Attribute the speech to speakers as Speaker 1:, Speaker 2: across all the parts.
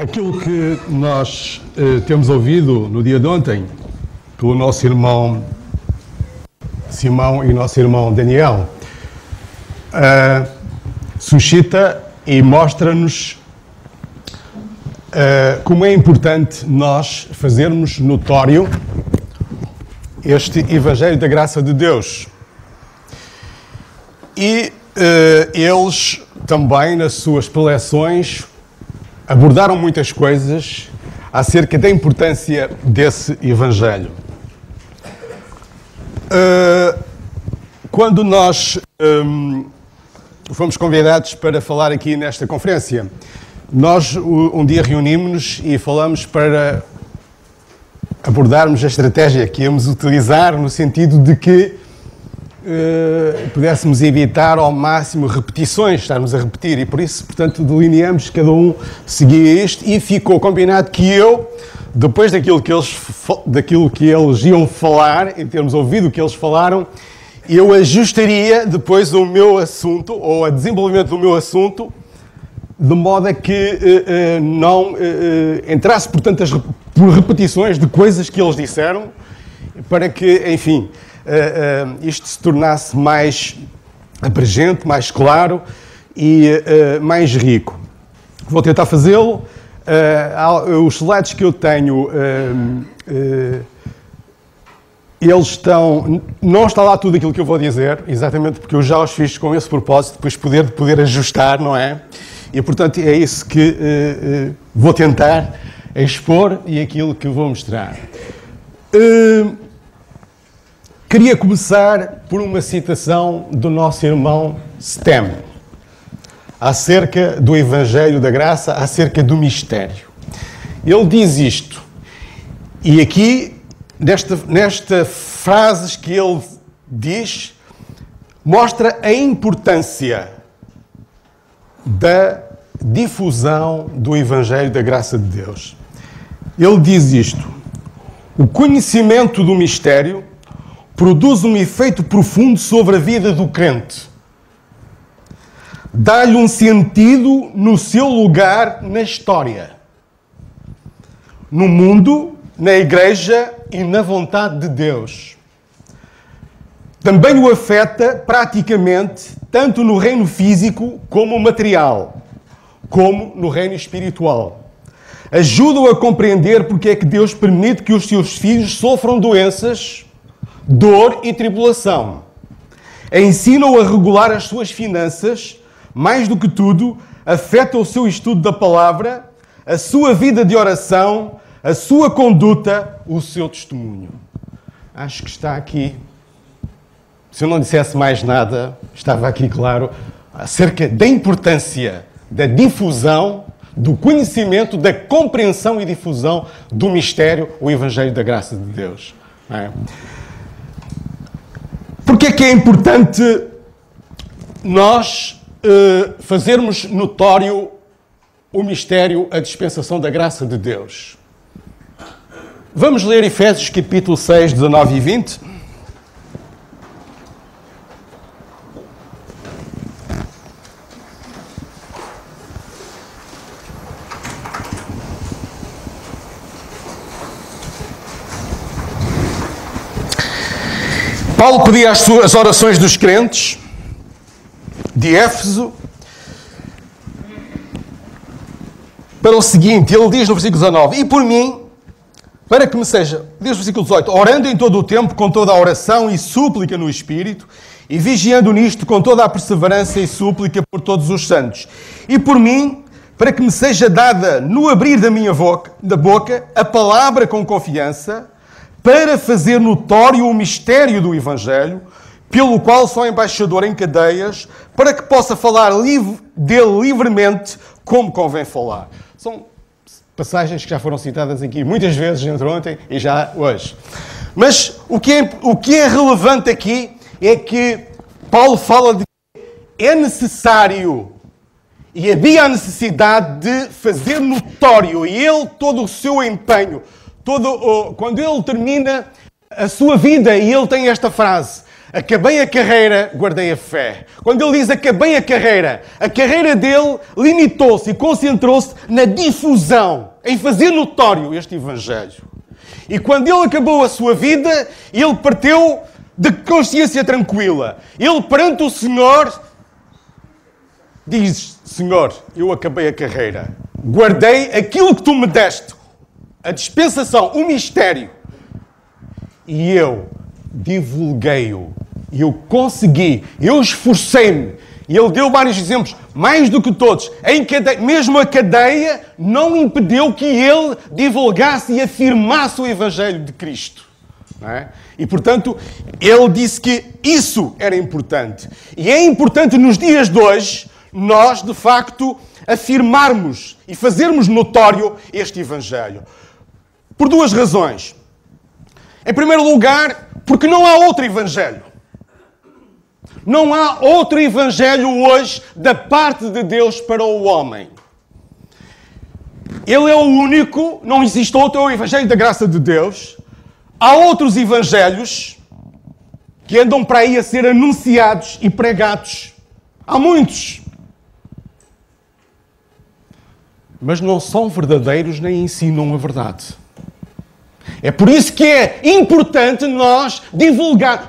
Speaker 1: Aquilo que nós temos ouvido no dia de ontem, pelo nosso irmão Simão e nosso irmão Daniel, suscita e mostra-nos como é importante nós fazermos notório este Evangelho da Graça de Deus. E eles também, nas suas preleções, abordaram muitas coisas acerca da importância desse Evangelho. Quando nós fomos convidados para falar aqui nesta conferência, nós um dia reunimos-nos e falamos para abordarmos a estratégia que íamos utilizar no sentido de que pudéssemos evitar ao máximo repetições, estarmos a repetir, e por isso, portanto, delineamos, cada um seguia isto, e ficou combinado que eu, depois daquilo que eles iam falar, em termos ouvido o que eles falaram, eu ajustaria depois o meu assunto, ou o desenvolvimento do meu assunto, de modo a que não entrasse por tantas por repetições de coisas que eles disseram, para que, enfim, isto se tornasse mais abrangente, mais claro e mais rico. Vou tentar fazê-lo. Os slides que eu tenho, eles estão... Não está lá tudo aquilo que eu vou dizer, exatamente porque eu já os fiz com esse propósito, depois poder ajustar, não é? E, portanto, é isso que vou tentar expor e aquilo que vou mostrar. Queria começar por uma citação do nosso irmão Stem, acerca do Evangelho da Graça, acerca do mistério. Ele diz isto, e aqui, nesta frase que ele diz, mostra a importância da difusão do Evangelho da Graça de Deus. Ele diz isto: o conhecimento do mistério produz um efeito profundo sobre a vida do crente. Dá-lhe um sentido no seu lugar na história, no mundo, na igreja e na vontade de Deus. Também o afeta praticamente tanto no reino físico como material, como no reino espiritual. Ajuda-o a compreender porque é que Deus permite que os seus filhos sofram doenças, dor e tribulação. Ensina-o a regular as suas finanças, mais do que tudo, afeta o seu estudo da palavra, a sua vida de oração, a sua conduta, o seu testemunho. Acho que está aqui. Se eu não dissesse mais nada, estava aqui claro, acerca da importância da difusão, do conhecimento, da compreensão e difusão do mistério, o Evangelho da Graça de Deus. Porque é que é importante nós fazermos notório o mistério, a dispensação da graça de Deus? Vamos ler Efésios capítulo 6, 19 e 20. Paulo pedia as orações dos crentes de Éfeso para o seguinte, ele diz no versículo 19, e por mim, para que me seja, diz no versículo 18, orando em todo o tempo com toda a oração e súplica no Espírito, e vigiando nisto com toda a perseverança e súplica por todos os santos. E por mim, para que me seja dada no abrir da minha boca a palavra com confiança, para fazer notório o mistério do Evangelho, pelo qual sou embaixador em cadeias, para que possa falar dele livremente, como convém falar. São passagens que já foram citadas aqui muitas vezes, entre ontem e já hoje. Mas o que é relevante aqui é que Paulo fala de que é necessário e havia a necessidade de fazer notório, e ele, todo o seu empenho, quando ele termina a sua vida, e ele tem esta frase, acabei a carreira, guardei a fé. Quando ele diz acabei a carreira dele limitou-se e concentrou-se na difusão, em fazer notório este Evangelho. E quando ele acabou a sua vida, ele partiu de consciência tranquila. Ele perante o Senhor diz: Senhor, eu acabei a carreira, guardei aquilo que tu me deste, a dispensação, o mistério, e eu divulguei-o, eu consegui, eu esforcei-me. E ele deu vários exemplos, mais do que todos. Mesmo a cadeia não impediu que ele divulgasse e afirmasse o Evangelho de Cristo. Não é? E, portanto, ele disse que isso era importante. E é importante nos dias de hoje nós, de facto, afirmarmos e fazermos notório este Evangelho. Por duas razões. Em primeiro lugar, porque não há outro Evangelho. Não há outro Evangelho hoje da parte de Deus para o homem. Ele é o único, não existe outro, é o Evangelho da graça de Deus. Há outros Evangelhos que andam para aí a ser anunciados e pregados. Há muitos. Mas não são verdadeiros nem ensinam a verdade. É por isso que é importante nós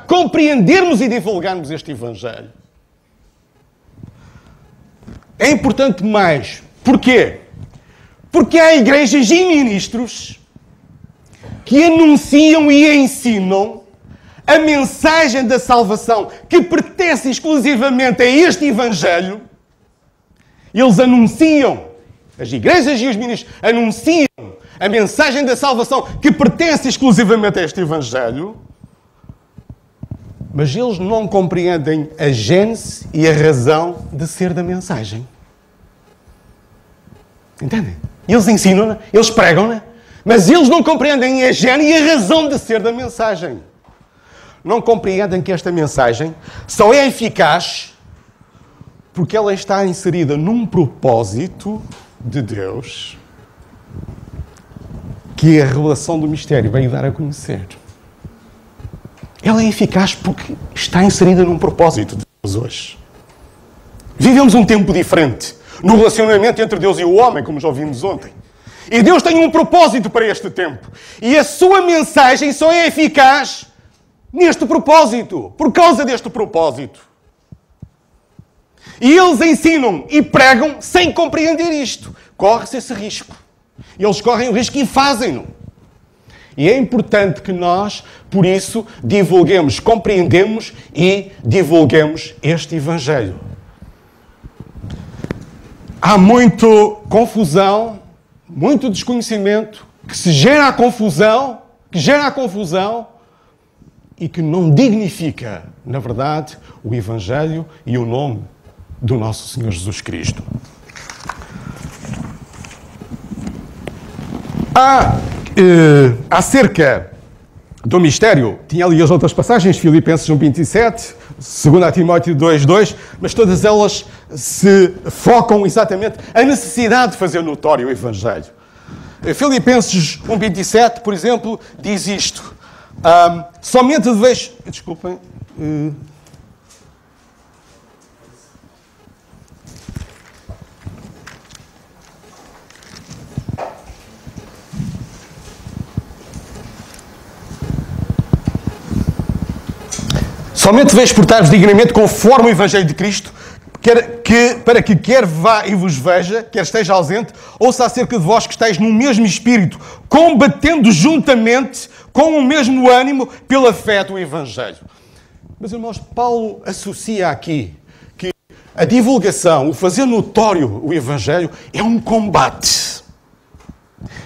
Speaker 1: compreendermos e divulgarmos este Evangelho. É importante mais. Porquê? Porque há igrejas e ministros que anunciam e ensinam a mensagem da salvação que pertence exclusivamente a este Evangelho. Eles anunciam, as igrejas e os ministros anunciam a mensagem da salvação que pertence exclusivamente a este Evangelho, mas eles não compreendem a gênese e a razão de ser da mensagem. Entendem? Eles ensinam-na, eles pregam-na, mas eles não compreendem a gênese e a razão de ser da mensagem. Não compreendem que esta mensagem só é eficaz porque ela está inserida num propósito de Deus que a revelação do mistério veio dar a conhecer. Ela é eficaz porque está inserida num propósito de Deus hoje. Vivemos um tempo diferente no relacionamento entre Deus e o homem, como já ouvimos ontem. E Deus tem um propósito para este tempo. E a sua mensagem só é eficaz neste propósito, por causa deste propósito. E eles ensinam e pregam sem compreender isto. Corre-se esse risco. Eles correm o risco e fazem-no. E é importante que nós, por isso, divulguemos, compreendemos e divulguemos este Evangelho. Há muita confusão, muito desconhecimento, que se gera a confusão, e que não dignifica, na verdade, o Evangelho e o nome do nosso Senhor Jesus Cristo. Acerca do mistério, tinha ali as outras passagens, Filipenses 1:27, 2 Timóteo 2:2, mas todas elas se focam exatamente na necessidade de fazer notório o Evangelho. Filipenses 1:27, por exemplo, diz isto. Somente deveis... Desculpem... Somente deveis portar-vos dignamente conforme o Evangelho de Cristo, para que quer vá e vos veja, quer esteja ausente, ouça acerca de vós que estáis no mesmo espírito, combatendo juntamente, com o mesmo ânimo, pela fé do Evangelho. Meus irmãos, Paulo associa aqui que a divulgação, o fazer notório o Evangelho, é um combate.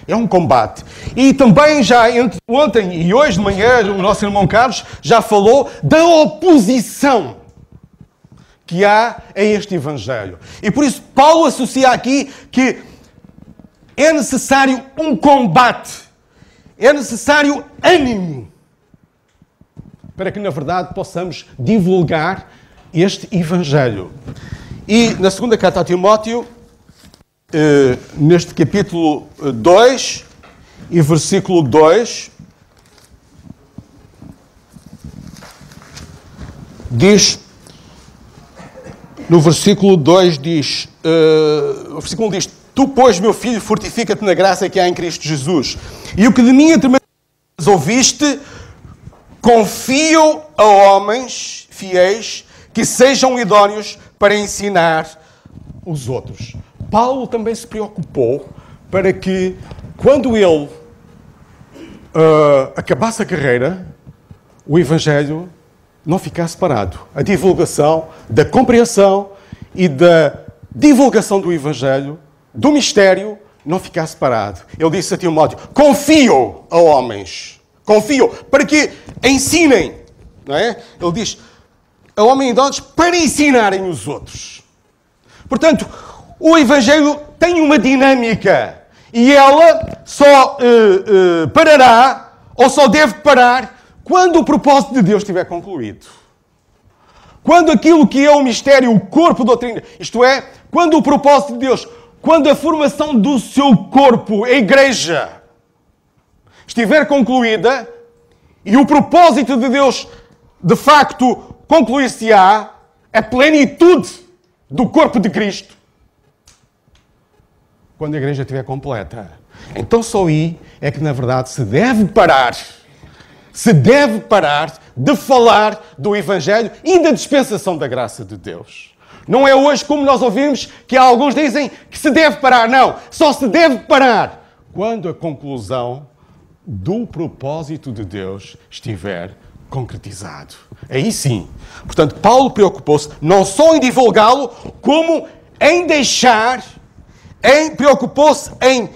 Speaker 1: É um combate. E também já entre ontem e hoje de manhã, o nosso irmão Carlos já falou da oposição que há a este Evangelho. E por isso Paulo associa aqui que é necessário um combate. É necessário ânimo para que, na verdade, possamos divulgar este Evangelho. E na segunda carta a Timóteo, neste capítulo 2 e versículo 2, diz, no versículo 2 diz, o versículo 1 diz, tu, pois, meu filho, fortifica-te na graça que há em Cristo Jesus. E o que de mim ouviste, confio a homens fiéis que sejam idóneos para ensinar os outros. Paulo também se preocupou para que, quando ele acabasse a carreira, o Evangelho não ficasse parado. A divulgação da compreensão e da divulgação do Evangelho, do mistério, não ficasse parado. Ele disse a Timóteo, confio a homens. Confio para que ensinem. Não é? Ele diz, a homens idóneos para ensinarem os outros. Portanto, o Evangelho tem uma dinâmica e ela só parará ou só deve parar quando o propósito de Deus estiver concluído. Quando aquilo que é o mistério, o corpo doutrina, isto é, quando o propósito de Deus, quando a formação do seu corpo, a igreja, estiver concluída e o propósito de Deus, de facto, concluir-se-á, a plenitude do corpo de Cristo, quando a igreja estiver completa. Então só aí é que, na verdade, se deve parar de falar do Evangelho e da dispensação da graça de Deus. Não é hoje como nós ouvimos que alguns dizem que se deve parar. Não, só se deve parar quando a conclusão do propósito de Deus estiver concretizado. Aí sim. Portanto, Paulo preocupou-se não só em divulgá-lo, como em preocupou-se em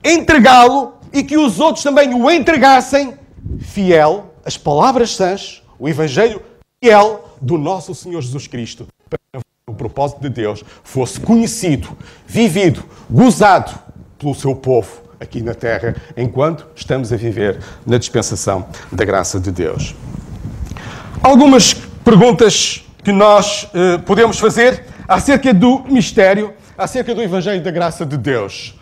Speaker 1: entregá-lo e que os outros também o entregassem fiel, as palavras sãs, o Evangelho fiel do nosso Senhor Jesus Cristo, para que o propósito de Deus fosse conhecido, vivido, gozado pelo seu povo aqui na terra, enquanto estamos a viver na dispensação da graça de Deus. Algumas perguntas que nós podemos fazer acerca do mistério, acerca do Evangelho da graça de Deus.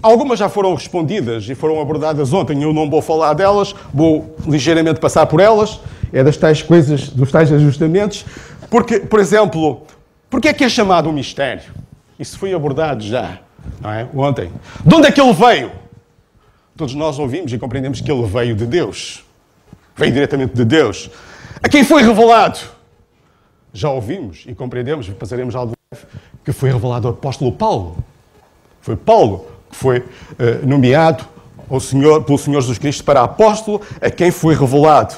Speaker 1: Algumas já foram respondidas e foram abordadas ontem. Eu não vou falar delas, vou ligeiramente passar por elas. É das tais coisas, dos tais ajustamentos. Porque, por exemplo, porque é que é chamado um mistério? Isso foi abordado já, não é? Ontem. De onde é que ele veio? Todos nós ouvimos e compreendemos que ele veio de Deus. Veio diretamente de Deus. A quem foi revelado? Já ouvimos e compreendemos, e passaremos algo que foi revelado ao apóstolo Paulo. Foi Paulo que foi nomeado pelo Senhor Jesus Cristo para apóstolo, a quem foi revelado.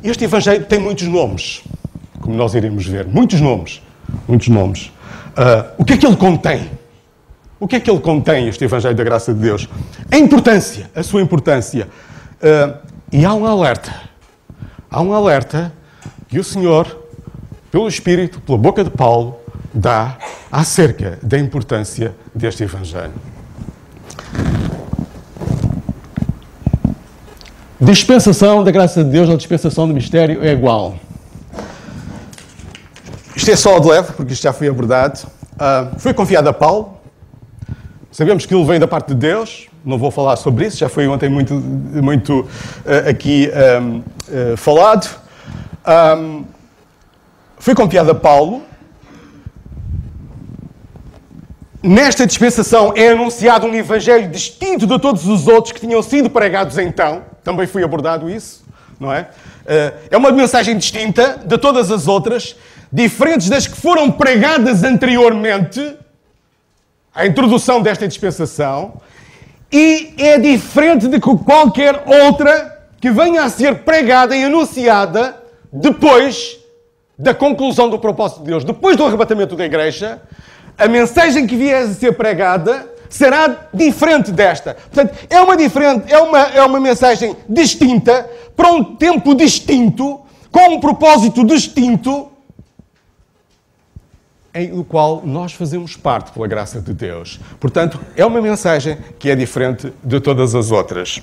Speaker 1: Este Evangelho tem muitos nomes, como nós iremos ver. Muitos nomes. Muitos nomes. O que é que ele contém? O que é que ele contém, este Evangelho da graça de Deus? A importância, a sua importância. E há um alerta. Há um alerta que o Senhor, pelo Espírito, pela boca de Paulo, dá acerca da importância deste Evangelho. Dispensação da graça de Deus ou dispensação do mistério é igual. Isto é só de leve, porque isto já foi abordado. Foi confiado a Paulo. Sabemos que ele veio da parte de Deus. Não vou falar sobre isso, já foi ontem muito aqui falado. Foi confiado a Paulo. Nesta dispensação é anunciado um evangelho distinto de todos os outros que tinham sido pregados então. Também foi abordado isso, não é? É uma mensagem distinta de todas as outras, diferentes das que foram pregadas anteriormente, à introdução desta dispensação, e é diferente de qualquer outra que venha a ser pregada e anunciada depois da conclusão do propósito de Deus, depois do arrebatamento da igreja. A mensagem que vier a ser pregada será diferente desta. Portanto, é uma mensagem distinta, para um tempo distinto, com um propósito distinto, em o qual nós fazemos parte pela graça de Deus. Portanto, é uma mensagem que é diferente de todas as outras.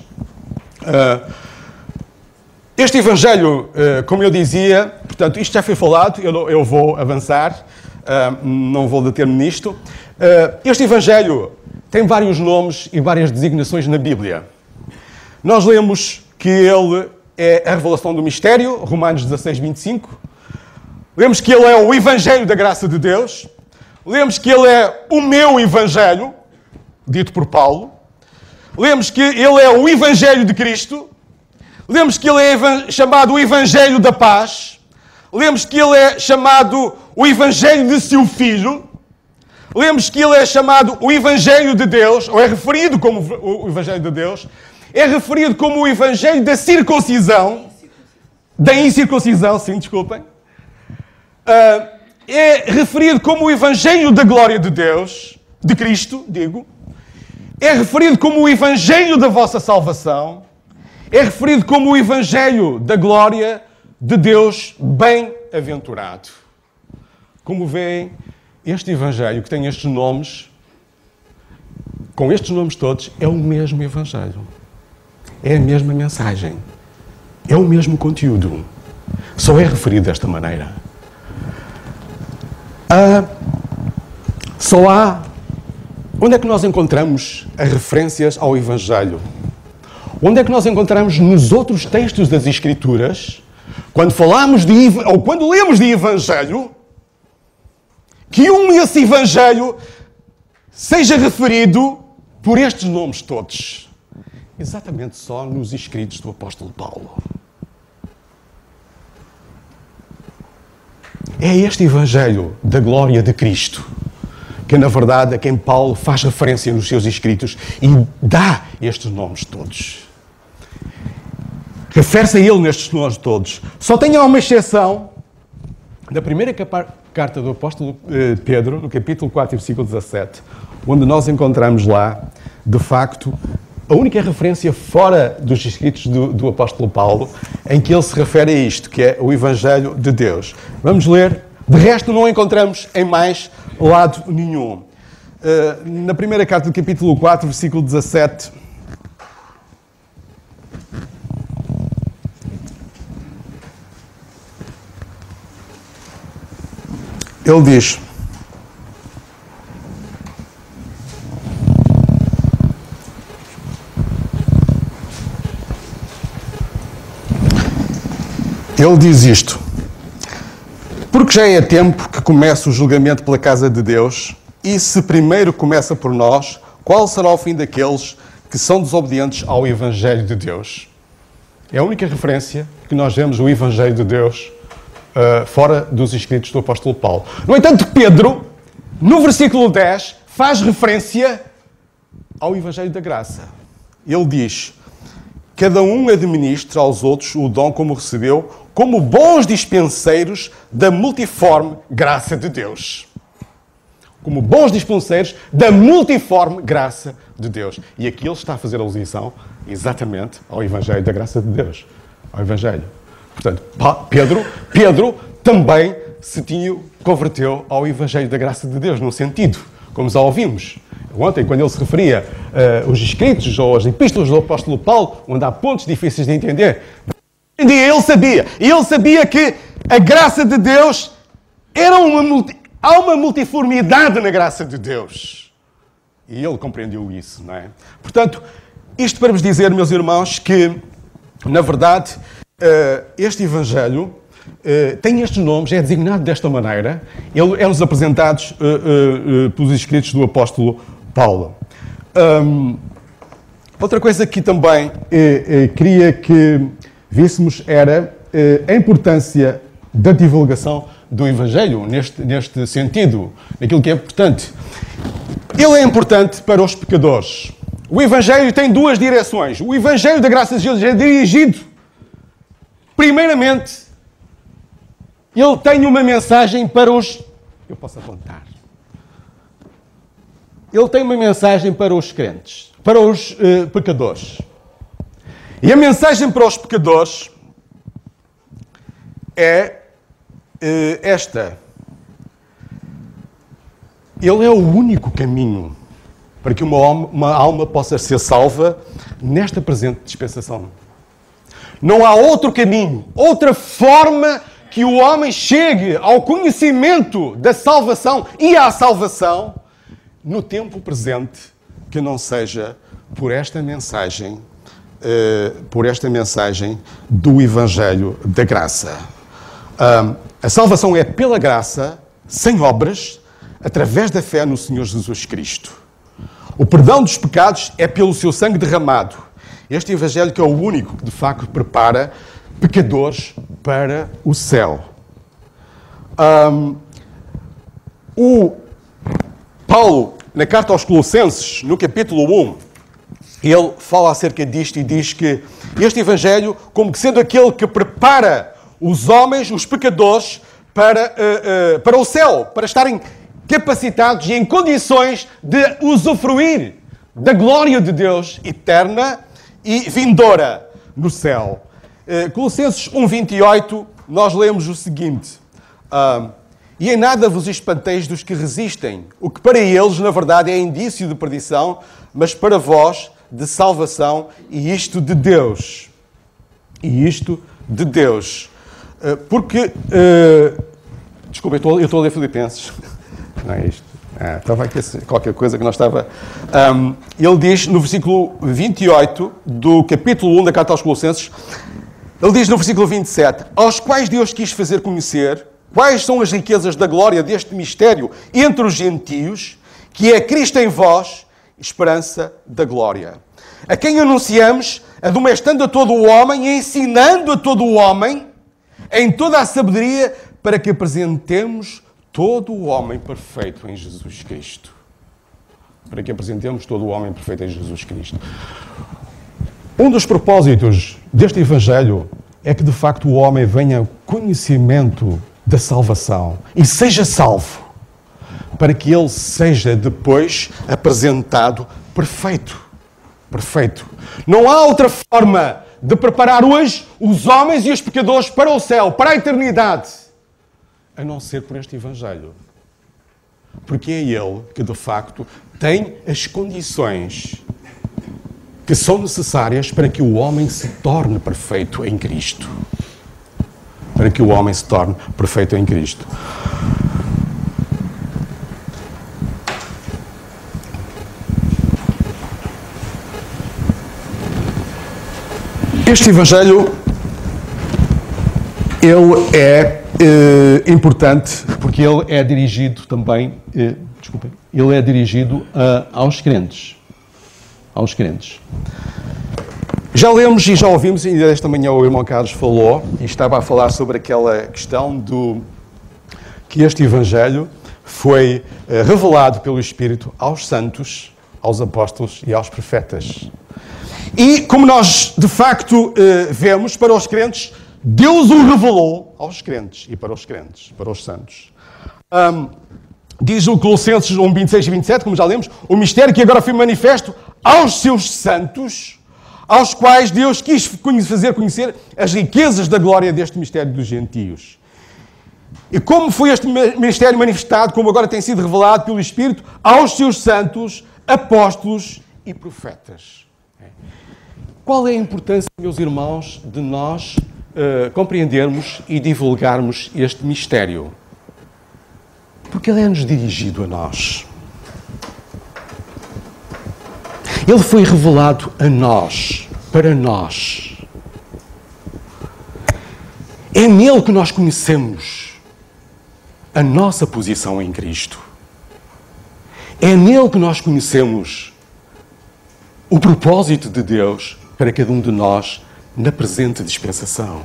Speaker 1: Este Evangelho, como eu dizia, portanto, isto já foi falado, eu vou avançar. Não vou deter-me nisto. Este Evangelho tem vários nomes e várias designações na Bíblia. Nós lemos que ele é a revelação do mistério, Romanos 16, 25. Lemos que ele é o Evangelho da graça de Deus. Lemos que ele é o meu Evangelho, dito por Paulo. Lemos que ele é o Evangelho de Cristo. Lemos que ele é chamado o Evangelho da paz. Lemos que ele é chamado o Evangelho de seu Filho. Lemos que ele é chamado o Evangelho de Deus, ou é referido como o Evangelho de Deus. É referido como o Evangelho da circuncisão. Da incircuncisão, sim, desculpem. É referido como o Evangelho da glória de Deus, de Cristo, digo. É referido como o Evangelho da vossa salvação. É referido como o Evangelho da glória de Deus bem-aventurado. Como veem, este Evangelho que tem estes nomes, com estes nomes todos, é o mesmo Evangelho. É a mesma mensagem. É o mesmo conteúdo. Só é referido desta maneira. Só há... Onde é que nós encontramos as referências ao Evangelho? Onde é que nós encontramos nos outros textos das Escrituras, quando falamos ou quando lemos de Evangelho, que esse Evangelho seja referido por estes nomes todos? Exatamente só nos escritos do apóstolo Paulo. É este Evangelho da glória de Cristo que, na verdade, a quem Paulo faz referência nos seus escritos e dá estes nomes todos. Refere-se a ele nestes nomes todos. Só tem uma exceção da primeira carta do apóstolo Pedro, no capítulo 4, versículo 17, onde nós encontramos lá, de facto, a única referência fora dos escritos do apóstolo Paulo em que ele se refere a isto, que é o Evangelho de Deus. Vamos ler. De resto, não encontramos em mais lado nenhum. Na primeira carta do capítulo 4, versículo 17... ele diz: ele diz isto: porque já é tempo que comece o julgamento pela casa de Deus, e se primeiro começa por nós, qual será o fim daqueles que são desobedientes ao Evangelho de Deus? É a única referência que nós vemos o Evangelho de Deus fora dos escritos do apóstolo Paulo. No entanto, Pedro, no versículo 10, faz referência ao Evangelho da graça. Ele diz: cada um administra aos outros o dom como recebeu, como bons dispenseiros da multiforme graça de Deus. Como bons dispenseiros da multiforme graça de Deus. E aqui ele está a fazer alusão exatamente ao Evangelho da graça de Deus. Ao Evangelho. Portanto, Pedro também se converteu ao Evangelho da graça de Deus, num sentido, como já ouvimos. Ontem, quando ele se referia aos escritos ou às epístolas do apóstolo Paulo, onde há pontos difíceis de entender, ele sabia que a graça de Deus há uma multiformidade na graça de Deus. E ele compreendeu isso, não é? Portanto, isto para vos dizer, meus irmãos, que, na verdade, este Evangelho tem estes nomes, é designado desta maneira, é-nos apresentados pelos escritos do apóstolo Paulo. Outra coisa que também queria que víssemos era a importância da divulgação do Evangelho, neste sentido, naquilo que é importante. Ele é importante para os pecadores. O Evangelho tem duas direções. O Evangelho da graça de Deus é dirigido, primeiramente, ele tem uma mensagem para os... Eu posso apontar. Ele tem uma mensagem para os crentes, para os pecadores. E a mensagem para os pecadores é esta. Ele é o único caminho para que uma alma possa ser salva nesta presente dispensação. Não há outro caminho, outra forma que o homem chegue ao conhecimento da salvação e à salvação no tempo presente que não seja por esta mensagem por esta mensagem do Evangelho da Graça. A salvação é pela graça, sem obras, através da fé no Senhor Jesus Cristo. O perdão dos pecados é pelo seu sangue derramado. Este Evangelho que é o único que, de facto, prepara pecadores para o céu. O Paulo, na carta aos Colossenses, no capítulo 1, ele fala acerca disto e diz que este Evangelho, como que sendo aquele que prepara os homens, os pecadores, para o céu, para estarem capacitados e em condições de usufruir da glória de Deus eterna e vindoura no céu. Colossenses 1:28, nós lemos o seguinte: e em nada vos espanteis dos que resistem, o que para eles, na verdade, é indício de perdição, mas para vós, de salvação, e isto de Deus. E isto de Deus. Porque... desculpa, eu estou a ler Filipenses. Não é isto. Estava aqui qualquer coisa que não estava... ele diz, no versículo 28 do capítulo 1 da carta aos Colossenses, ele diz no versículo 27, aos quais Deus quis fazer conhecer quais são as riquezas da glória deste mistério entre os gentios, que é Cristo em vós, esperança da glória. A quem anunciamos, admoestando a todo o homem e ensinando a todo o homem, em toda a sabedoria, para que apresentemos todo o homem perfeito em Jesus Cristo. Para que apresentemos todo o homem perfeito em Jesus Cristo. Um dos propósitos deste Evangelho é que, de facto, o homem venha ao conhecimento da salvação e seja salvo, para que ele seja depois apresentado perfeito. Perfeito. Não há outra forma de preparar hoje os homens e os pecadores para o céu, para a eternidade, a não ser por este Evangelho. Porque é ele que, de facto, tem as condições que são necessárias para que o homem se torne perfeito em Cristo. Para que o homem se torne perfeito em Cristo. Este Evangelho, ele é importante porque ele é dirigido também, ele é dirigido aos crentes. Aos crentes. Já lemos e já ouvimos, ainda esta manhã o irmão Carlos falou, e estava a falar sobre aquela questão que este Evangelho foi revelado pelo Espírito aos santos, aos apóstolos e aos profetas. E, como nós, de facto, vemos, para os crentes, Deus o revelou aos crentes e para os santos. Diz o Colossenses 1, 26 e 27, como já lemos, o mistério que agora foi manifesto aos seus santos, aos quais Deus quis fazer conhecer as riquezas da glória deste mistério dos gentios. E como foi este mistério manifestado, como agora tem sido revelado pelo Espírito, aos seus santos, apóstolos e profetas. Qual é a importância, meus irmãos, de nós compreendermos e divulgarmos este mistério? Porque ele é-nos dirigido a nós. Ele foi revelado a nós, para nós. É nele que nós conhecemos a nossa posição em Cristo. É nele que nós conhecemos o propósito de Deus para cada um de nós na presente dispensação.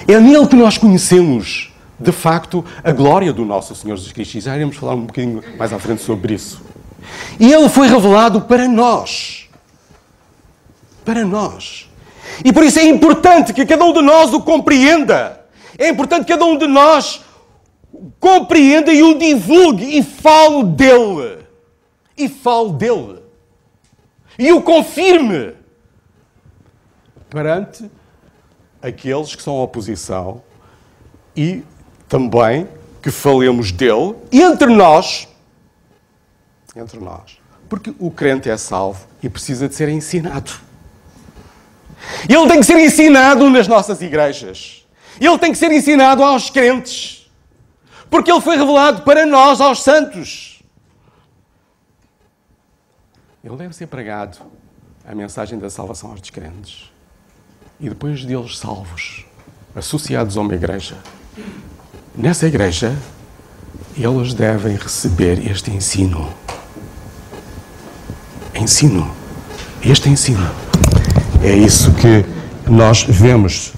Speaker 1: É nele que nós conhecemos, de facto, a glória do nosso Senhor Jesus Cristo. E já iremos falar um bocadinho mais à frente sobre isso. E ele foi revelado para nós. Para nós. E por isso é importante que cada um de nós o compreenda. É importante que cada um de nós compreenda e o divulgue e fale dele. E fale dele. E o confirme perante aqueles que são a oposição e também que falemos dele entre nós. Entre nós. Porque o crente é salvo e precisa de ser ensinado. Ele tem que ser ensinado nas nossas igrejas. Ele tem que ser ensinado aos crentes. Porque ele foi revelado para nós, aos santos. Ele deve ser pregado a mensagem da salvação aos descrentes. E depois deles salvos, associados a uma igreja, nessa igreja, eles devem receber este ensino. Ensino. Este ensino. É isso que nós vemos.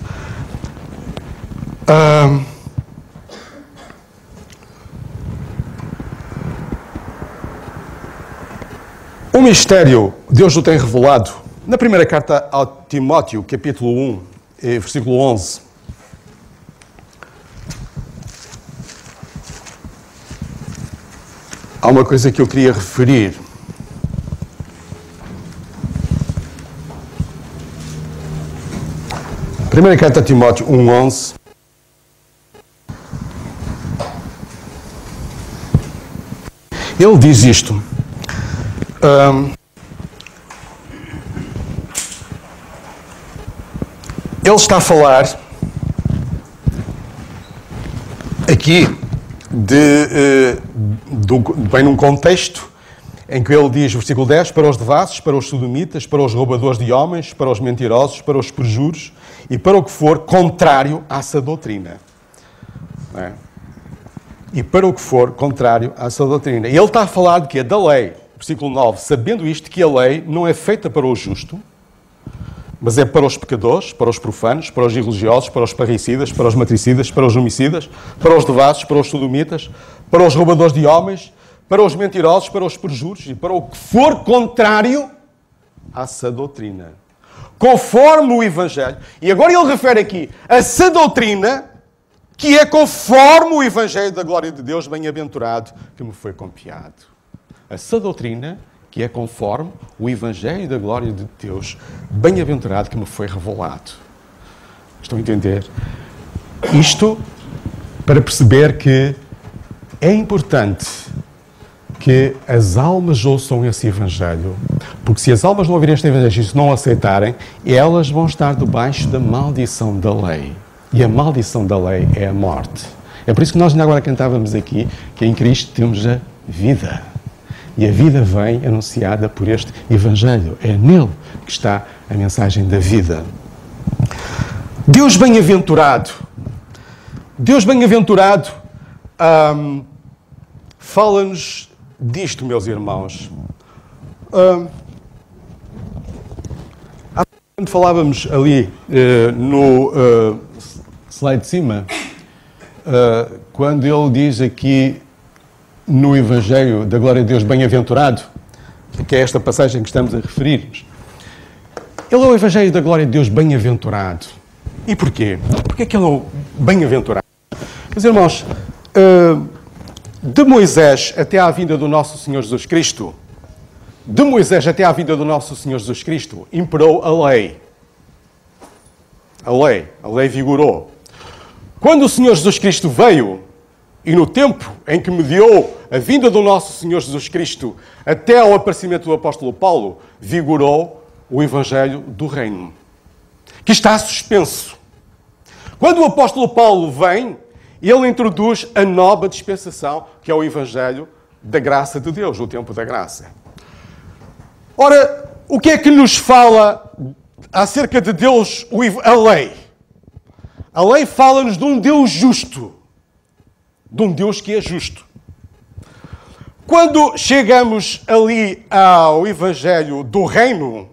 Speaker 1: O mistério, Deus o tem revelado na primeira carta ao Timóteo, capítulo 1, versículo 11. Há uma coisa que eu queria referir. Primeira carta a Timóteo 1:11. Ele diz isto. Ele está a falar aqui bem num contexto em que ele diz, versículo 10, para os devassos, para os sodomitas, para os roubadores de homens, para os mentirosos, para os perjuros e para o que for contrário à sã doutrina. Não é? E para o que for contrário à sã doutrina. E ele está a falar de quê? Da lei. Versículo 9. Sabendo isto, que a lei não é feita para o justo, mas é para os pecadores, para os profanos, para os irreligiosos, para os parricidas, para os matricidas, para os homicidas, para os devassos, para os sodomitas, para os roubadores de homens, para os mentirosos, para os perjuros e para o que for contrário à sã doutrina. Conforme o Evangelho. E agora ele refere aqui a sã doutrina, que é conforme o Evangelho da glória de Deus, bem-aventurado, que me foi confiado. A sã doutrina, que é conforme o Evangelho da glória de Deus, bem-aventurado, que me foi revelado. Estão a entender? Isto para perceber que é importante que as almas ouçam esse Evangelho, porque se as almas não ouvirem este Evangelho e se não aceitarem, elas vão estar debaixo da maldição da lei. E a maldição da lei é a morte. É por isso que nós ainda agora cantávamos aqui que em Cristo temos a vida. E a vida vem anunciada por este Evangelho. É nele que está a mensagem da vida. Deus bem-aventurado. Deus bem-aventurado fala-nos disto, meus irmãos. Quando falávamos ali no slide de cima, quando ele diz aqui no Evangelho da glória de Deus bem-aventurado, que é esta passagem que estamos a referir-nos, ele é o Evangelho da glória de Deus bem-aventurado. E porquê? Porquê que ele é o bem-aventurado? Meus irmãos, de Moisés até à vinda do nosso Senhor Jesus Cristo, imperou a lei. A lei vigorou. Quando o Senhor Jesus Cristo veio, e no tempo em que mediou a vinda do nosso Senhor Jesus Cristo até ao aparecimento do apóstolo Paulo, vigorou o Evangelho do Reino, que está suspenso. Quando o apóstolo Paulo vem, ele introduz a nova dispensação, que é o Evangelho da graça de Deus, o tempo da graça. Ora, o que é que nos fala acerca de Deus, a lei? A lei fala-nos de um Deus justo. De um Deus que é justo. Quando chegamos ali ao Evangelho do Reino,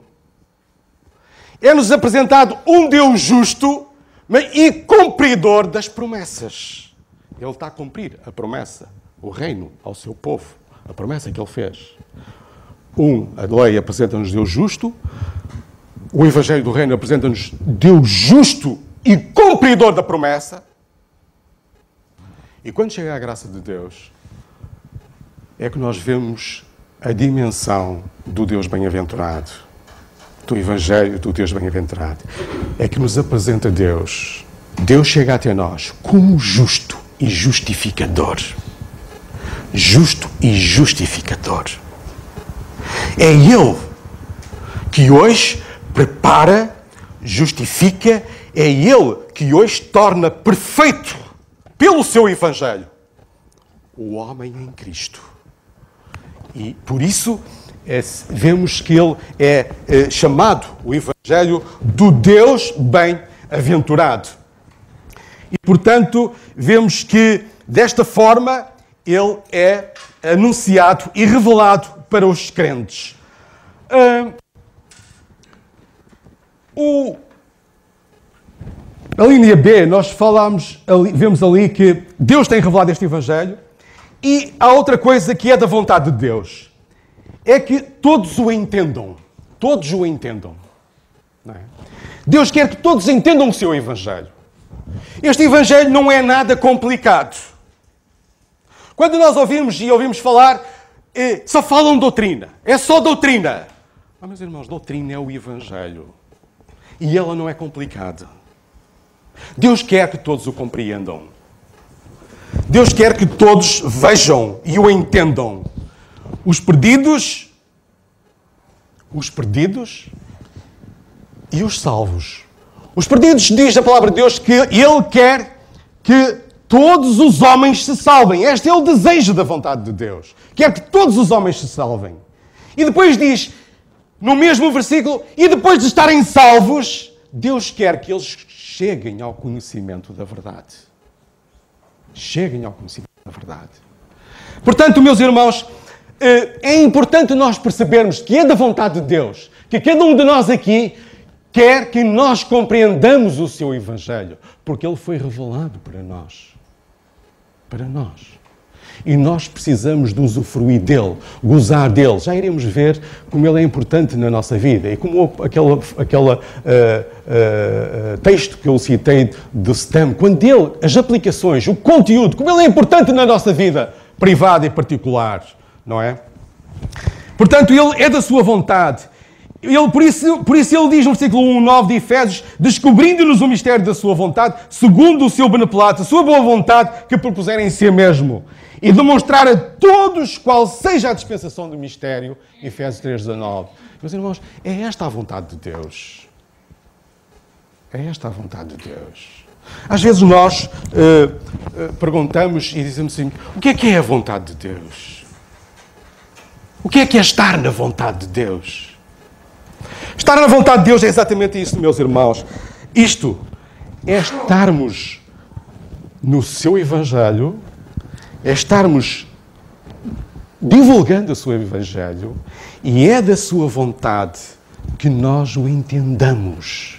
Speaker 1: é-nos apresentado um Deus justo e cumpridor das promessas. Ele está a cumprir a promessa, o reino ao seu povo, a promessa que ele fez. A lei apresenta-nos Deus justo, o Evangelho do Reino apresenta-nos Deus justo e cumpridor da promessa. E quando chega a graça de Deus, é que nós vemos a dimensão do Deus bem-aventurado, do Evangelho do Deus bem-aventurado. É que nos apresenta Deus. Deus chega até nós como justo e justificador. Justo e justificador. É Ele que hoje prepara, justifica, é Ele que hoje torna perfeito, pelo seu Evangelho, o homem em Cristo. E, por isso, vemos que ele é chamado, o Evangelho, do Deus bem-aventurado. E, portanto, vemos que, desta forma, ele é anunciado e revelado para os crentes. Na linha B, nós vemos ali que Deus tem revelado este Evangelho, e há outra coisa que é da vontade de Deus. É que todos o entendam. Todos o entendam. Não é? Deus quer que todos entendam o seu Evangelho. Este Evangelho não é nada complicado. Quando nós ouvimos falar, só falam doutrina. É só doutrina. Meus irmãos, doutrina é o Evangelho. E ela não é complicada. Deus quer que todos o compreendam. Deus quer que todos vejam e o entendam. Os perdidos e os salvos. Os perdidos, diz a palavra de Deus, que Ele quer que todos os homens se salvem. Este é o desejo da vontade de Deus. Quer que todos os homens se salvem. E depois diz, no mesmo versículo, e depois de estarem salvos, Deus quer que eles cheguem ao conhecimento da verdade. Cheguem ao conhecimento da verdade. Portanto, meus irmãos, é importante nós percebermos que é da vontade de Deus, que cada um de nós aqui quer que nós compreendamos o seu Evangelho, porque ele foi revelado para nós. Para nós. E nós precisamos de usufruir dele, gozar dele. Já iremos ver como ele é importante na nossa vida. E como aquele texto que eu citei do STEM, quando ele, as aplicações, o conteúdo, como ele é importante na nossa vida privada e particular, não é? Portanto, ele é da sua vontade. Por isso ele diz no versículo 1:9 de Efésios, descobrindo-nos o mistério da sua vontade, segundo o seu beneplácito, a sua boa vontade, que propuseram em si mesmo, e demonstrar a todos qual seja a dispensação do mistério, Efésios 3:19. Meus irmãos, é esta a vontade de Deus. É esta a vontade de Deus. Às vezes nós perguntamos e dizemos assim, o que é a vontade de Deus? O que é estar na vontade de Deus? Estar na vontade de Deus é exatamente isso, meus irmãos. Isto é estarmos no seu Evangelho, é estarmos divulgando o seu Evangelho, e é da sua vontade que nós o entendamos.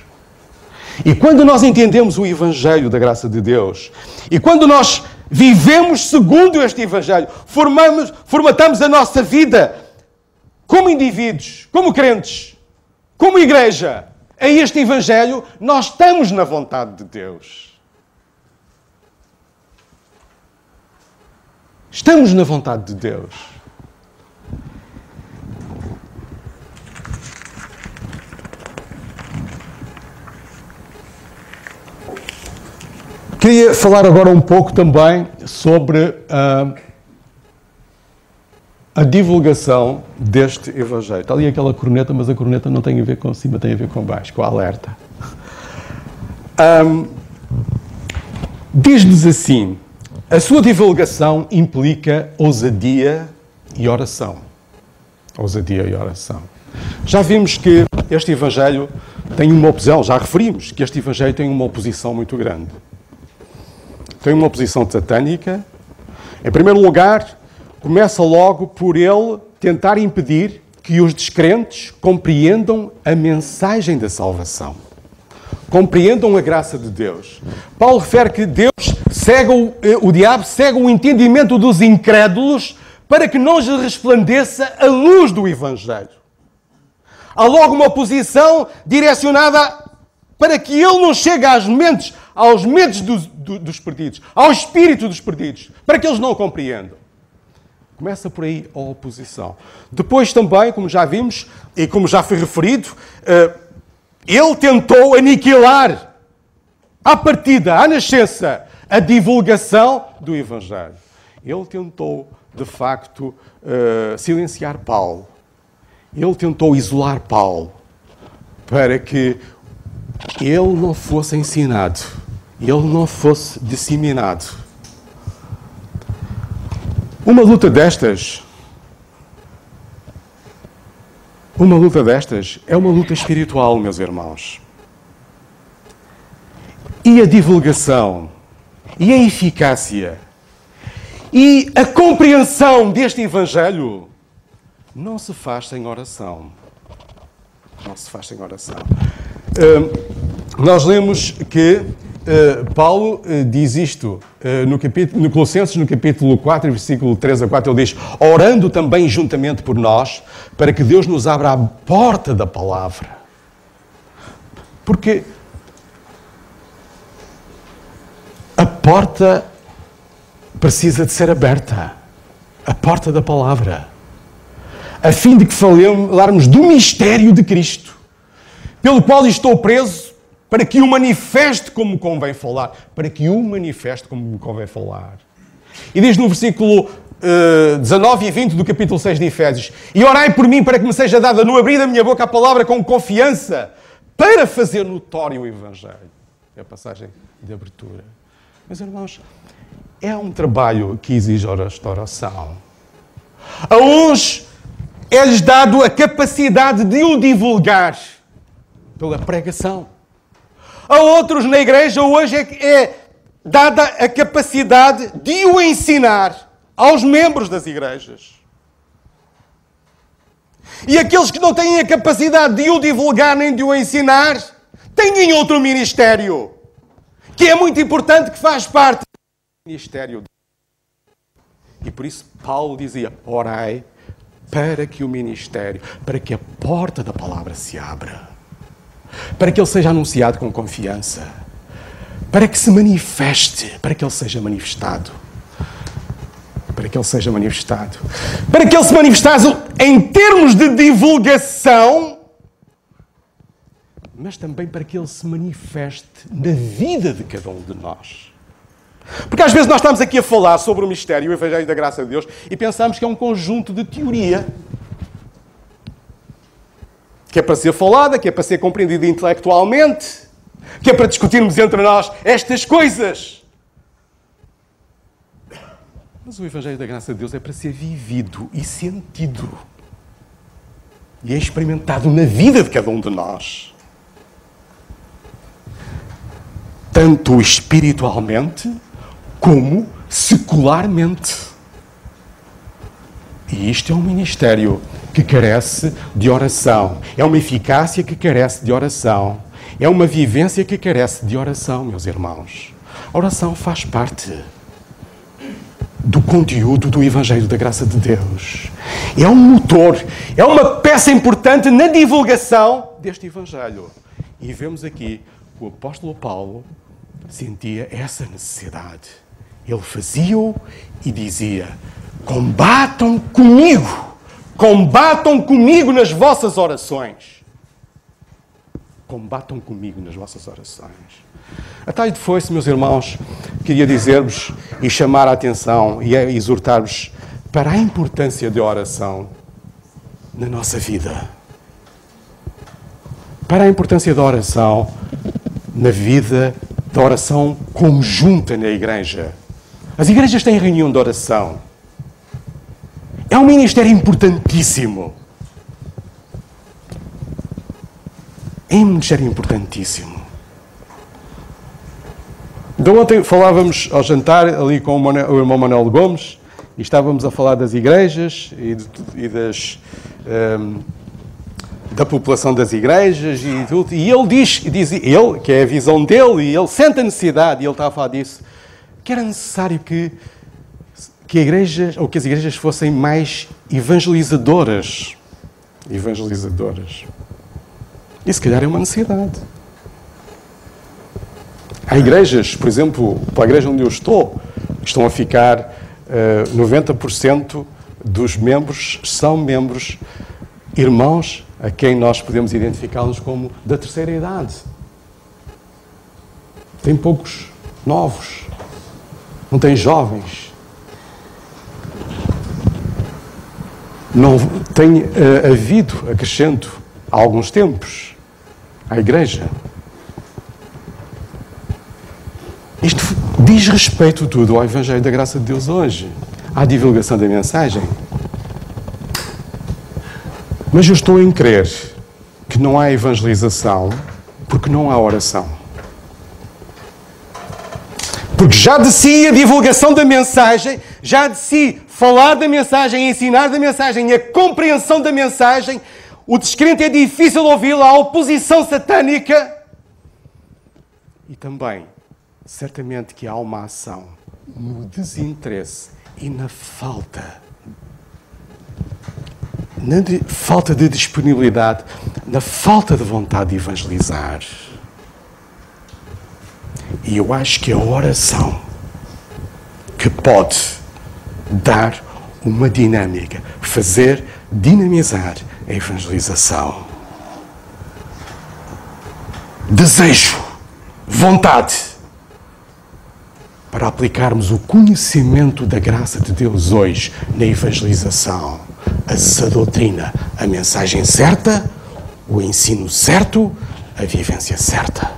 Speaker 1: E quando nós entendemos o Evangelho da graça de Deus, e quando nós vivemos segundo este Evangelho, formatamos a nossa vida como indivíduos, como crentes, como igreja, a este Evangelho, nós estamos na vontade de Deus. Estamos na vontade de Deus. Queria falar agora um pouco também sobre a divulgação deste Evangelho. Está ali aquela corneta, mas a corneta não tem a ver com cima, tem a ver com baixo, com a alerta. Diz-nos assim, a sua divulgação implica ousadia e oração. Ousadia e oração. Já vimos que este Evangelho tem uma oposição, já referimos que este Evangelho tem uma oposição muito grande. Tem uma oposição satânica. Em primeiro lugar, começa logo por ele tentar impedir que os descrentes compreendam a mensagem da salvação. Compreendam a graça de Deus. Paulo refere que Deus o diabo cega o entendimento dos incrédulos para que não lhes resplandeça a luz do Evangelho. Há logo uma oposição direcionada para que ele não chegue aos mentes dos perdidos, ao espírito dos perdidos, para que eles não o compreendam. Começa por aí a oposição. Depois também, como já vimos, e como já foi referido, ele tentou aniquilar, à partida, à nascença, a divulgação do Evangelho. Ele tentou, de facto, silenciar Paulo. Ele tentou isolar Paulo para que ele não fosse ensinado, ele não fosse disseminado. Uma luta destas Uma luta destas é uma luta espiritual, meus irmãos. E a divulgação, e a eficácia, e a compreensão deste Evangelho não se faz sem oração. Não se faz sem oração. Nós lemos que Paulo diz isto no Colossenses, no capítulo 4, versículo 3 a 4, ele diz: orando também juntamente por nós, para que Deus nos abra a porta da palavra. Porque a porta precisa de ser aberta. A porta da palavra. A fim de que falarmos do mistério de Cristo, pelo qual estou preso, para que o manifeste como convém falar. Para que o manifeste como convém falar. E diz no versículo 19 e 20 do capítulo 6 de Efésios: e orai por mim para que me seja dada no abrir da minha boca a palavra com confiança, para fazer notório o Evangelho. É a passagem de abertura. Meus irmãos, é um trabalho que exige oração. A uns é-lhes dado a capacidade de o divulgar pela pregação. A outros na igreja hoje é dada a capacidade de o ensinar aos membros das igrejas. E aqueles que não têm a capacidade de o divulgar nem de o ensinar, têm outro ministério, que é muito importante, que faz parte do ministério. E por isso Paulo dizia: orai para que o ministério, para que a porta da palavra se abra, para que ele seja anunciado com confiança, para que se manifeste, para que ele seja manifestado. Para que ele seja manifestado. Para que ele se manifestasse em termos de divulgação, mas também para que ele se manifeste na vida de cada um de nós. Porque às vezes nós estamos aqui a falar sobre o mistério, o Evangelho da Graça de Deus, e pensamos que é um conjunto de teoria. Que é para ser falada, que é para ser compreendida intelectualmente, que é para discutirmos entre nós estas coisas. Mas o Evangelho da Graça de Deus é para ser vivido e sentido. E é experimentado na vida de cada um de nós. Tanto espiritualmente como secularmente. E isto é um ministério que carece de oração. É uma eficácia que carece de oração. É uma vivência que carece de oração, meus irmãos. A oração faz parte do conteúdo do Evangelho da Graça de Deus. É um motor, é uma peça importante na divulgação deste Evangelho. E vemos aqui que o apóstolo Paulo sentia essa necessidade. Ele fazia-o e dizia: combatam comigo nas vossas orações. Combatam comigo nas vossas orações. A tarde foi-se, meus irmãos, queria dizer-vos e chamar a atenção e exortar-vos para a importância da oração na nossa vida. Para a importância da oração na vida, da oração conjunta na igreja. As igrejas têm reunião de oração. É um ministério importantíssimo. É um ministério importantíssimo. De ontem falávamos ao jantar ali com o irmão Manuel Gomes e estávamos a falar das igrejas e da população das igrejas e tudo. E ele dizia, que é a visão dele, e ele sente a necessidade, e ele estava a falar disso, que era necessário que as igrejas fossem mais evangelizadoras. E se calhar é uma necessidade. Há igrejas, por exemplo, para a igreja onde eu estou, estão a ficar 90% dos membros são membros irmãos a quem nós podemos identificá-los como da terceira idade. Tem poucos novos, não tem jovens. Não tem havido acrescento há alguns tempos à igreja. Isto diz respeito tudo ao Evangelho da Graça de Deus hoje, à divulgação da mensagem. Mas eu estou em crer que não há evangelização porque não há oração. Porque já de si a divulgação da mensagem, já de si falar da mensagem, ensinar da mensagem, a compreensão da mensagem, o descrente é difícil ouvi-la, a oposição satânica. E também, certamente que há uma ação no desinteresse e na falta de disponibilidade, na falta de vontade de evangelizar. E eu acho que a oração que pode dar uma dinâmica, fazer dinamizar a evangelização. Desejo, vontade, para aplicarmos o conhecimento da graça de Deus hoje na evangelização. A sã doutrina, a mensagem certa, o ensino certo, a vivência certa.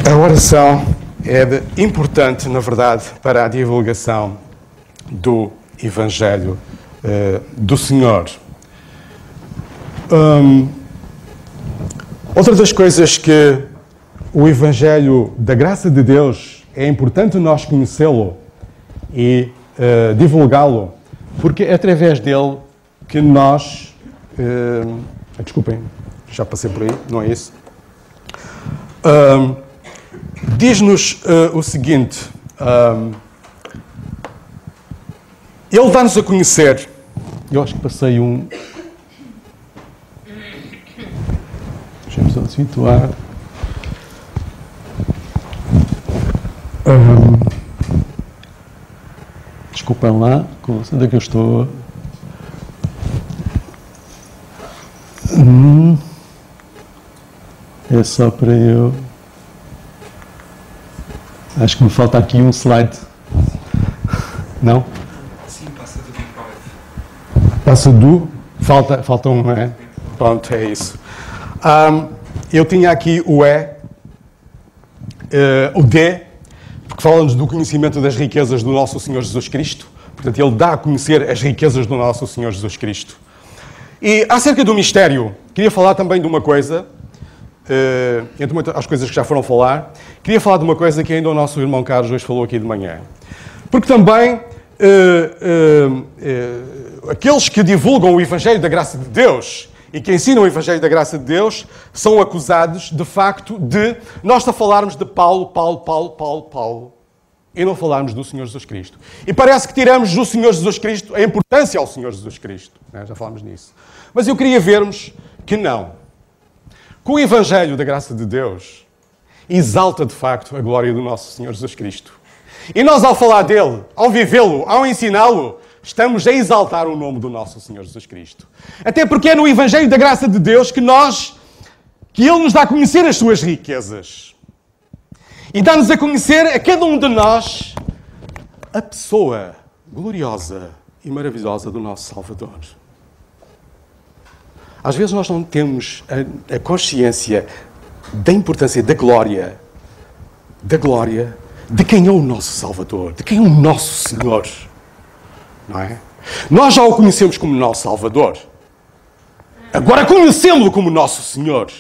Speaker 1: A oração é importante, na verdade, para a divulgação do Evangelho do Senhor. Outra das coisas que o Evangelho da graça de Deus é importante nós conhecê-lo e divulgá-lo, porque é através dele que nós... desculpem, já passei por aí, não é isso? Diz-nos o seguinte, ele dá-nos a conhecer, eu acho que passei um... Deixa-me só situar. Desculpem lá, onde é que eu estou? É só para eu... Acho que me falta aqui um slide. Não?
Speaker 2: Sim, passa do PowerPoint.
Speaker 1: Passa do... Falta um, não é? Pronto, é isso. Eu tinha aqui o E, o D, porque fala-nos do conhecimento das riquezas do nosso Senhor Jesus Cristo. Portanto, ele dá a conhecer as riquezas do nosso Senhor Jesus Cristo. E acerca do mistério, queria falar também de uma coisa, entre as coisas que já foram falar, queria falar de uma coisa que ainda o nosso irmão Carlos hoje falou aqui de manhã. Porque também aqueles que divulgam o Evangelho da Graça de Deus e que ensinam o Evangelho da Graça de Deus são acusados, de facto, de nós só falarmos de Paulo, e não falarmos do Senhor Jesus Cristo. E parece que tiramos do Senhor Jesus Cristo a importância ao Senhor Jesus Cristo. Já falámos nisso. Mas eu queria vermos que não. Que o Evangelho da Graça de Deus exalta, de facto, a glória do nosso Senhor Jesus Cristo. E nós, ao falar dele, ao vivê-lo, ao ensiná-lo, estamos a exaltar o nome do nosso Senhor Jesus Cristo. Até porque é no Evangelho da Graça de Deus que Ele nos dá a conhecer as suas riquezas. E dá-nos a conhecer a cada um de nós a pessoa gloriosa e maravilhosa do nosso Salvador. Às vezes nós não temos a consciência da importância da glória de quem é o nosso Salvador, de quem é o nosso Senhor. Não é? Nós já o conhecemos como nosso Salvador. Agora conhecemos-lo como nosso Senhor.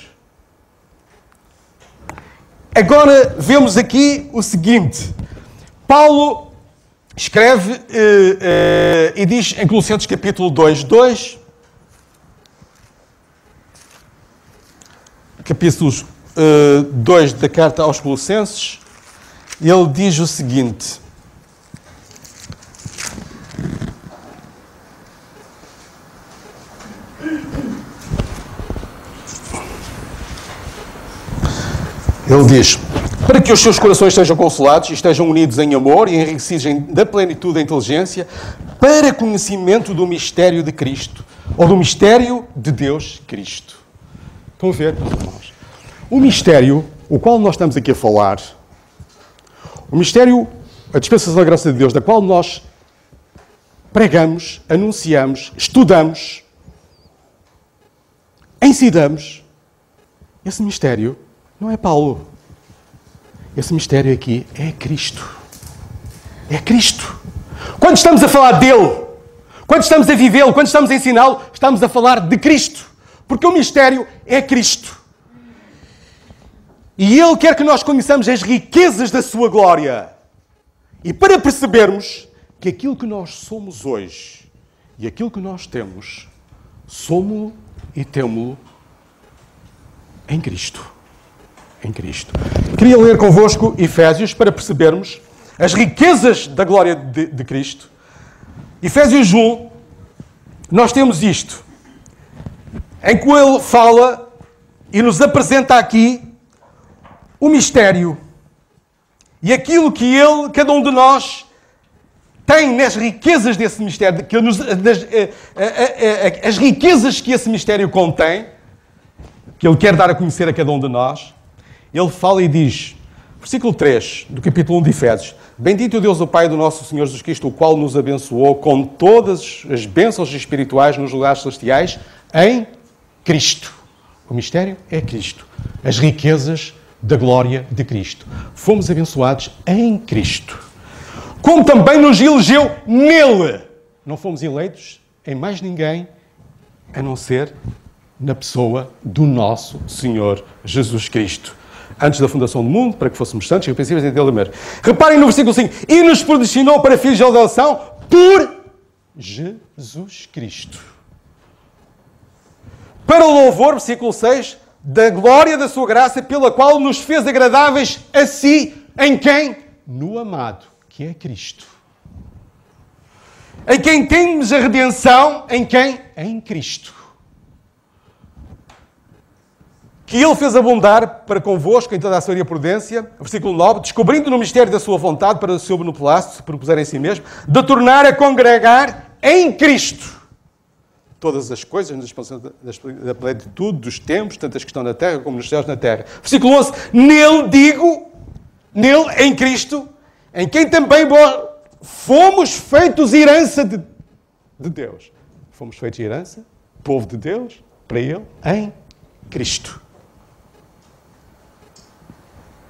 Speaker 1: Agora vemos aqui o seguinte. Paulo escreve e diz em Colossenses capítulo 2, capítulo 2 da carta aos Colossenses, ele diz o seguinte. Ele diz, para que os seus corações sejam consolados e estejam unidos em amor e enriquecidos da plenitude da inteligência, para conhecimento do mistério de Cristo, ou do mistério de Deus Cristo. Estão a ver, meus irmãos? O mistério, o qual nós estamos aqui a falar, o mistério, a dispensação da graça de Deus, da qual nós pregamos, anunciamos, estudamos, ensinamos, esse mistério não é Paulo. Esse mistério aqui é Cristo. É Cristo. Quando estamos a falar dele, Quando estamos a vivê-lo, quando estamos a ensiná-lo, estamos a falar de Cristo. Porque o mistério é Cristo. E Ele quer que nós conheçamos as riquezas da sua glória. E para percebermos que aquilo que nós somos hoje e aquilo que nós temos, somos-lo e temo-lo em Cristo. Em Cristo. Queria ler convosco Efésios para percebermos as riquezas da glória de Cristo. Efésios 1, nós temos isto, em que ele fala e nos apresenta aqui o mistério e aquilo que ele, cada um de nós, tem nas riquezas desse mistério, as riquezas que esse mistério contém, que ele quer dar a conhecer a cada um de nós. Ele fala e diz, versículo 3 do capítulo 1 de Efésios: Bendito o Deus, o Pai do nosso Senhor Jesus Cristo, o qual nos abençoou com todas as bênçãos espirituais nos lugares celestiais em Cristo. O mistério é Cristo. As riquezas da glória de Cristo. Fomos abençoados em Cristo. Como também nos elegeu nele. Não fomos eleitos em mais ninguém a não ser na pessoa do nosso Senhor Jesus Cristo. Antes da fundação do mundo, para que fôssemos santos e repreensíveis em dele mesmo. Reparem no versículo 5. E nos predestinou para filhos de adoção por Jesus Cristo. Para o louvor, versículo 6, da glória da sua graça, pela qual nos fez agradáveis a si, em quem? No amado, que é Cristo. Em quem temos a redenção, em quem? Em Cristo. Que Ele fez abundar para convosco em toda a sua prudência, versículo 9, descobrindo no mistério da sua vontade, para o seu beneplácito, se propuser em si mesmo, de tornar a congregar em Cristo todas as coisas, na expansão da plenitude dos tempos, tanto as que estão na terra como nos céus na terra. Versículo 11, nele digo, nele, em Cristo, em quem também fomos feitos herança de Deus. Fomos feitos herança, povo de Deus, para Ele, em Cristo.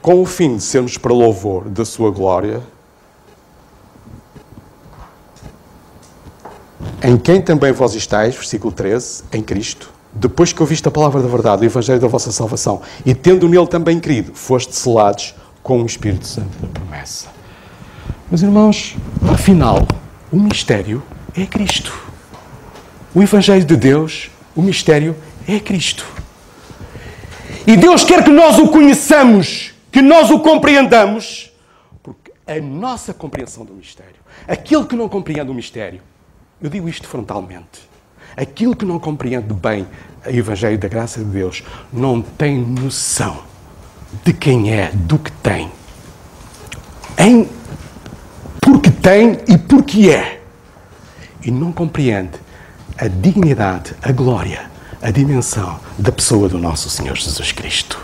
Speaker 1: Com o fim de sermos para louvor da sua glória, em quem também vós estáis, versículo 13, em Cristo, depois que ouviste a palavra da verdade, o evangelho da vossa salvação, e tendo nele também crido, foste selados com o Espírito Santo da promessa. Meus irmãos, afinal, o mistério é Cristo. O evangelho de Deus, o mistério é Cristo. E Deus quer que nós o conheçamos, que nós o compreendamos, porque a nossa compreensão do mistério, aquele que não compreende o mistério, eu digo isto frontalmente, aquele que não compreende bem o Evangelho da graça de Deus, não tem noção de quem é, do que tem, porque tem e porque é, e não compreende a dignidade, a glória, a dimensão da pessoa do nosso Senhor Jesus Cristo.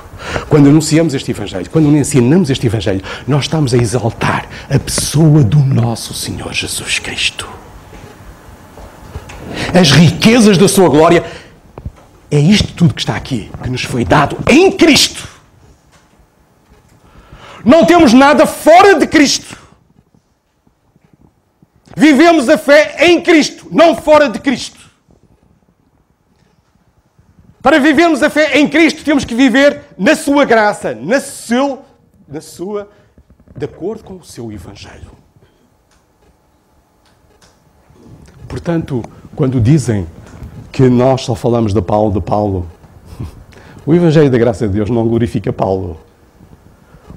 Speaker 1: Quando anunciamos este Evangelho, quando ensinamos este Evangelho, nós estamos a exaltar a pessoa do nosso Senhor Jesus Cristo. As riquezas da sua glória, é isto tudo que está aqui, que nos foi dado em Cristo. Não temos nada fora de Cristo. Vivemos a fé em Cristo, não fora de Cristo. Para vivermos a fé em Cristo, temos que viver na sua graça, de acordo com o seu Evangelho. Portanto, quando dizem que nós só falamos de Paulo, o Evangelho da graça de Deus não glorifica Paulo.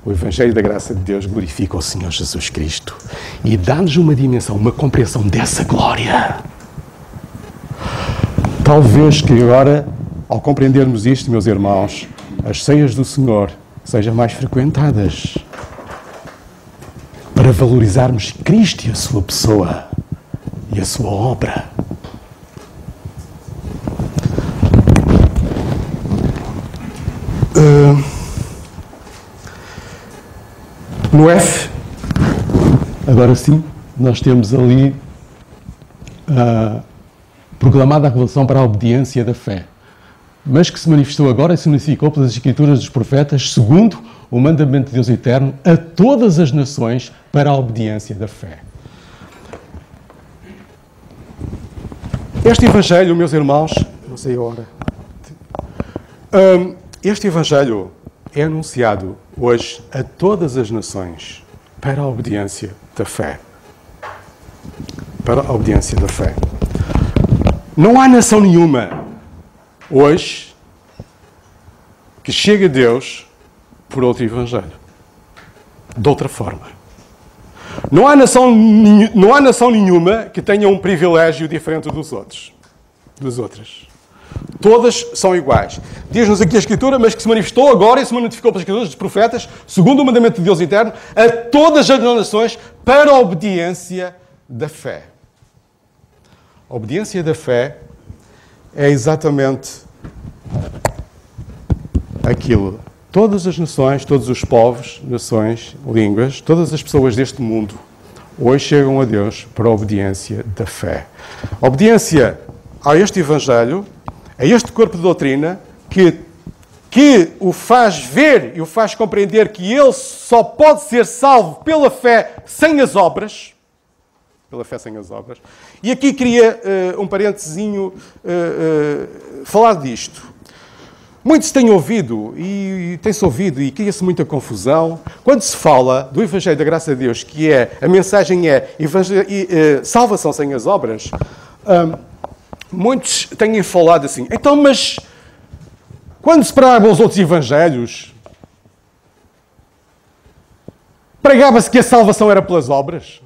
Speaker 1: O Evangelho da graça de Deus glorifica o Senhor Jesus Cristo e dá-nos uma dimensão, uma compreensão dessa glória. Talvez que agora, ao compreendermos isto, meus irmãos, as ceias do Senhor sejam mais frequentadas para valorizarmos Cristo e a sua pessoa e a sua obra. No F, agora sim, nós temos ali proclamada a revelação para a obediência da fé, mas que se manifestou agora e se significou pelas Escrituras dos profetas, segundo o mandamento de Deus eterno, a todas as nações para a obediência da fé. Este Evangelho, meus irmãos, não sei a hora. Este Evangelho é anunciado hoje a todas as nações para a obediência da fé. Para a obediência da fé. Não há nação nenhuma hoje que chegue a Deus por outro Evangelho. De outra forma. Não há nação nenhuma que tenha um privilégio diferente dos outros. Das outras. Todas são iguais. Diz-nos aqui a Escritura, mas que se manifestou agora e se manifestou pelas Escrituras dos profetas, segundo o mandamento de Deus eterno, a todas as nações para a obediência da fé. A obediência da fé é exatamente aquilo. Todas as nações, todos os povos, nações, línguas, todas as pessoas deste mundo hoje chegam a Deus para a obediência da fé. A obediência a este Evangelho, a este corpo de doutrina, que o faz ver e o faz compreender que ele só pode ser salvo pela fé sem as obras. Pela fé sem as obras. E aqui queria, um parentezinho, falar disto. Muitos têm ouvido, e tem-se ouvido, e cria-se muita confusão, quando se fala do Evangelho da Graça de Deus, que é, a mensagem é salvação sem as obras, muitos têm falado assim, então, mas quando se pregavam os outros Evangelhos, pregava-se que a salvação era pelas obras?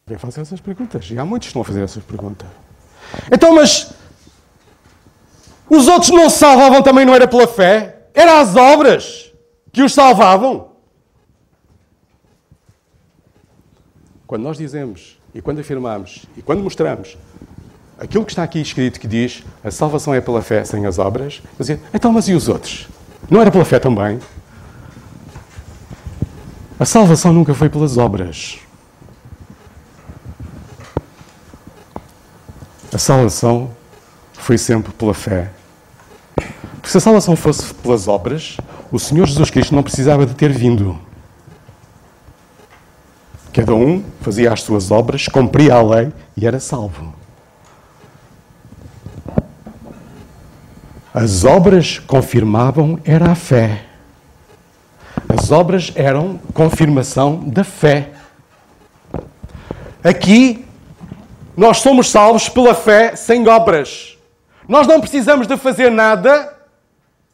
Speaker 1: Quem faz essas perguntas? E há muitos que estão a fazer essas perguntas. Então, mas os outros não se salvavam também, não era pela fé? Eram as obras que os salvavam? Quando nós dizemos, e quando afirmamos, e quando mostramos aquilo que está aqui escrito que diz a salvação é pela fé sem as obras, dizemos, então, mas e os outros? Não era pela fé também? A salvação nunca foi pelas obras. A salvação foi sempre pela fé. Porque se a salvação fosse pelas obras, o Senhor Jesus Cristo não precisava de ter vindo. Cada um fazia as suas obras, cumpria a lei e era salvo. As obras confirmavam era a fé. As obras eram confirmação da fé. Aqui, nós somos salvos pela fé sem obras. Nós não precisamos de fazer nada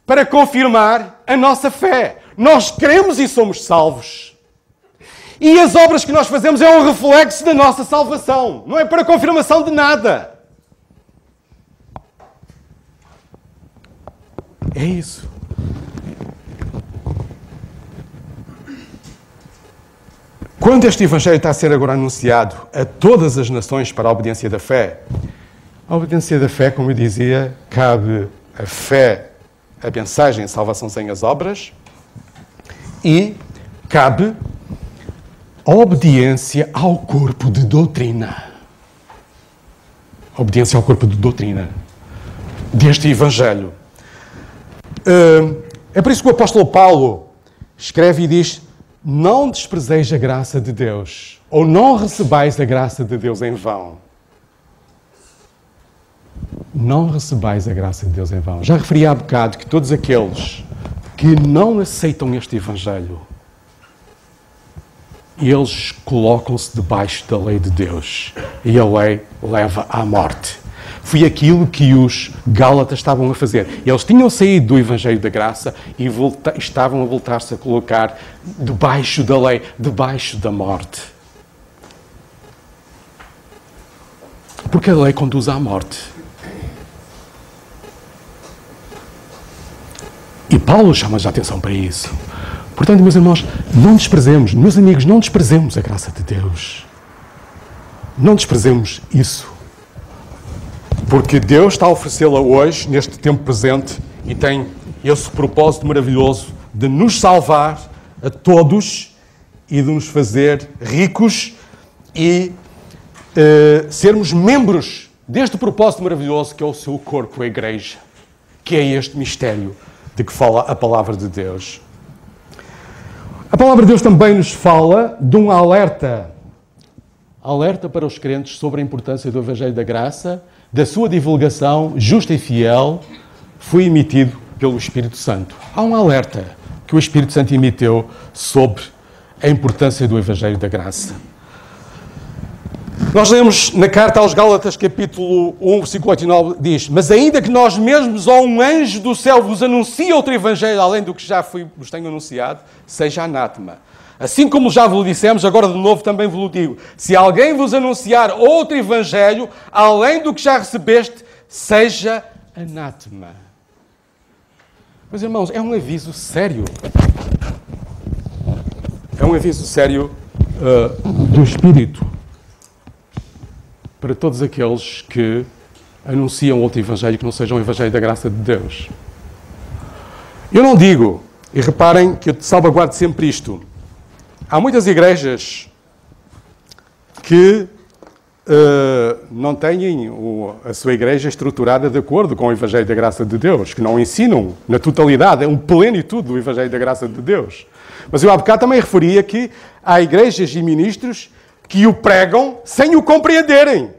Speaker 1: para confirmar a nossa fé. Nós cremos e somos salvos. E as obras que nós fazemos é um reflexo da nossa salvação. Não é para confirmação de nada. É isso. Quando este Evangelho está a ser agora anunciado a todas as nações para a obediência da fé, como eu dizia, cabe a fé, a mensagem, a salvação sem as obras, e cabe a obediência ao corpo de doutrina. A obediência ao corpo de doutrina deste Evangelho. É por isso que o apóstolo Paulo escreve e diz: não desprezeis a graça de Deus, ou não recebais a graça de Deus em vão. Não recebais a graça de Deus em vão. Já referi há bocado que todos aqueles que não aceitam este Evangelho, eles colocam-se debaixo da lei de Deus. E a lei leva à morte. Foi aquilo que os Gálatas estavam a fazer. Eles tinham saído do Evangelho da Graça e estavam a voltar-se a colocar debaixo da lei, debaixo da morte. Porque a lei conduz à morte. E Paulo chama a atenção para isso. Portanto, meus irmãos, não desprezemos, meus amigos, não desprezemos a graça de Deus. Não desprezemos isso. Porque Deus está a oferecê-la hoje, neste tempo presente, e tem esse propósito maravilhoso de nos salvar a todos e de nos fazer ricos e sermos membros deste propósito maravilhoso que é o seu corpo, a Igreja, que é este mistério de que fala a Palavra de Deus. A Palavra de Deus também nos fala de um alerta alerta para os crentes sobre a importância do Evangelho da Graça, da sua divulgação justa e fiel, foi emitido pelo Espírito Santo. Há um alerta que o Espírito Santo emitiu sobre a importância do Evangelho da Graça. Nós lemos na carta aos Gálatas, capítulo 1, versículo 8 e 9, diz: mas ainda que nós mesmos ou um anjo do céu vos anuncie outro Evangelho além do que já vos tenho anunciado, seja anátema. Assim como já vos dissemos, agora de novo também vos digo: se alguém vos anunciar outro Evangelho além do que já recebeste, seja anátema. Meus irmãos, é um aviso sério. É um aviso sério do Espírito para todos aqueles que anunciam outro Evangelho que não seja um Evangelho da graça de Deus. Eu não digo, e reparem que eu salvaguardo sempre isto, há muitas igrejas que não têm a sua igreja estruturada de acordo com o Evangelho da graça de Deus, que não ensinam na totalidade, é um plenitude do Evangelho da graça de Deus. Mas eu há bocado também referia que há igrejas e ministros que o pregam sem o compreenderem.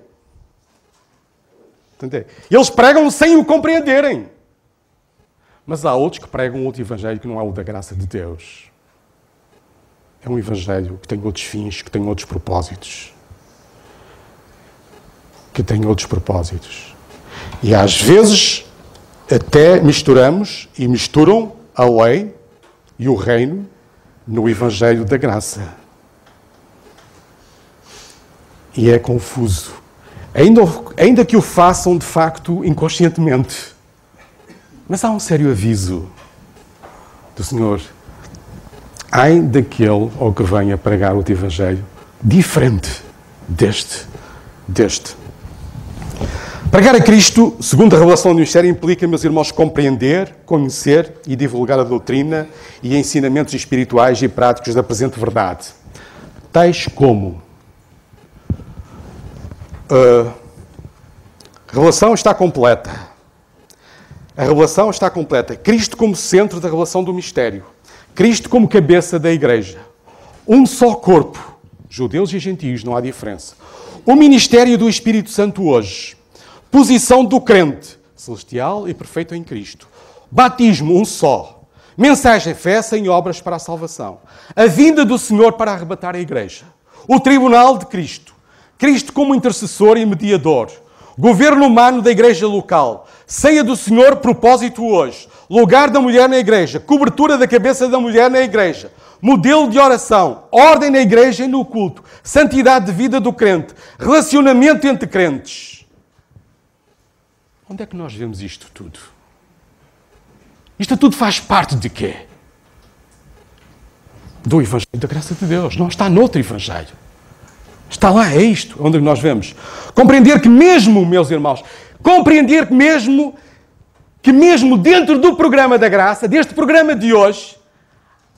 Speaker 1: Entendeu? Eles pregam sem o compreenderem. Mas há outros que pregam outro Evangelho que não é o da graça de Deus. É um Evangelho que tem outros fins, que tem outros propósitos. E às vezes até misturamos e misturam a lei e o reino no Evangelho da graça. E é confuso. Ainda que o façam, de facto, inconscientemente. Mas há um sério aviso do Senhor. Ai daquele ou que venha pregar outro Evangelho diferente deste. Pregar a Cristo, segundo a revelação do ministério, implica, meus irmãos, compreender, conhecer e divulgar a doutrina e ensinamentos espirituais e práticos da presente verdade. Tais como: a revelação está completa. A revelação está completa. Cristo como centro da revelação do mistério. Cristo como cabeça da igreja. Um só corpo. Judeus e gentios, não há diferença. O ministério do Espírito Santo hoje. Posição do crente, celestial e perfeito em Cristo. Batismo, um só. Mensagem, fé sem obras para a salvação. A vinda do Senhor para arrebatar a igreja. O tribunal de Cristo. Cristo como intercessor e mediador. Governo humano da igreja local. Ceia do Senhor, propósito hoje. Lugar da mulher na igreja. Cobertura da cabeça da mulher na igreja. Modelo de oração. Ordem na igreja e no culto. Santidade de vida do crente. Relacionamento entre crentes. Onde é que nós vemos isto tudo? Isto tudo faz parte de quê? Do Evangelho da graça de Deus. Não está noutro Evangelho. Está lá, é isto onde nós vemos. Compreender que mesmo, meus irmãos, compreender que mesmo dentro do programa da graça, deste programa de hoje,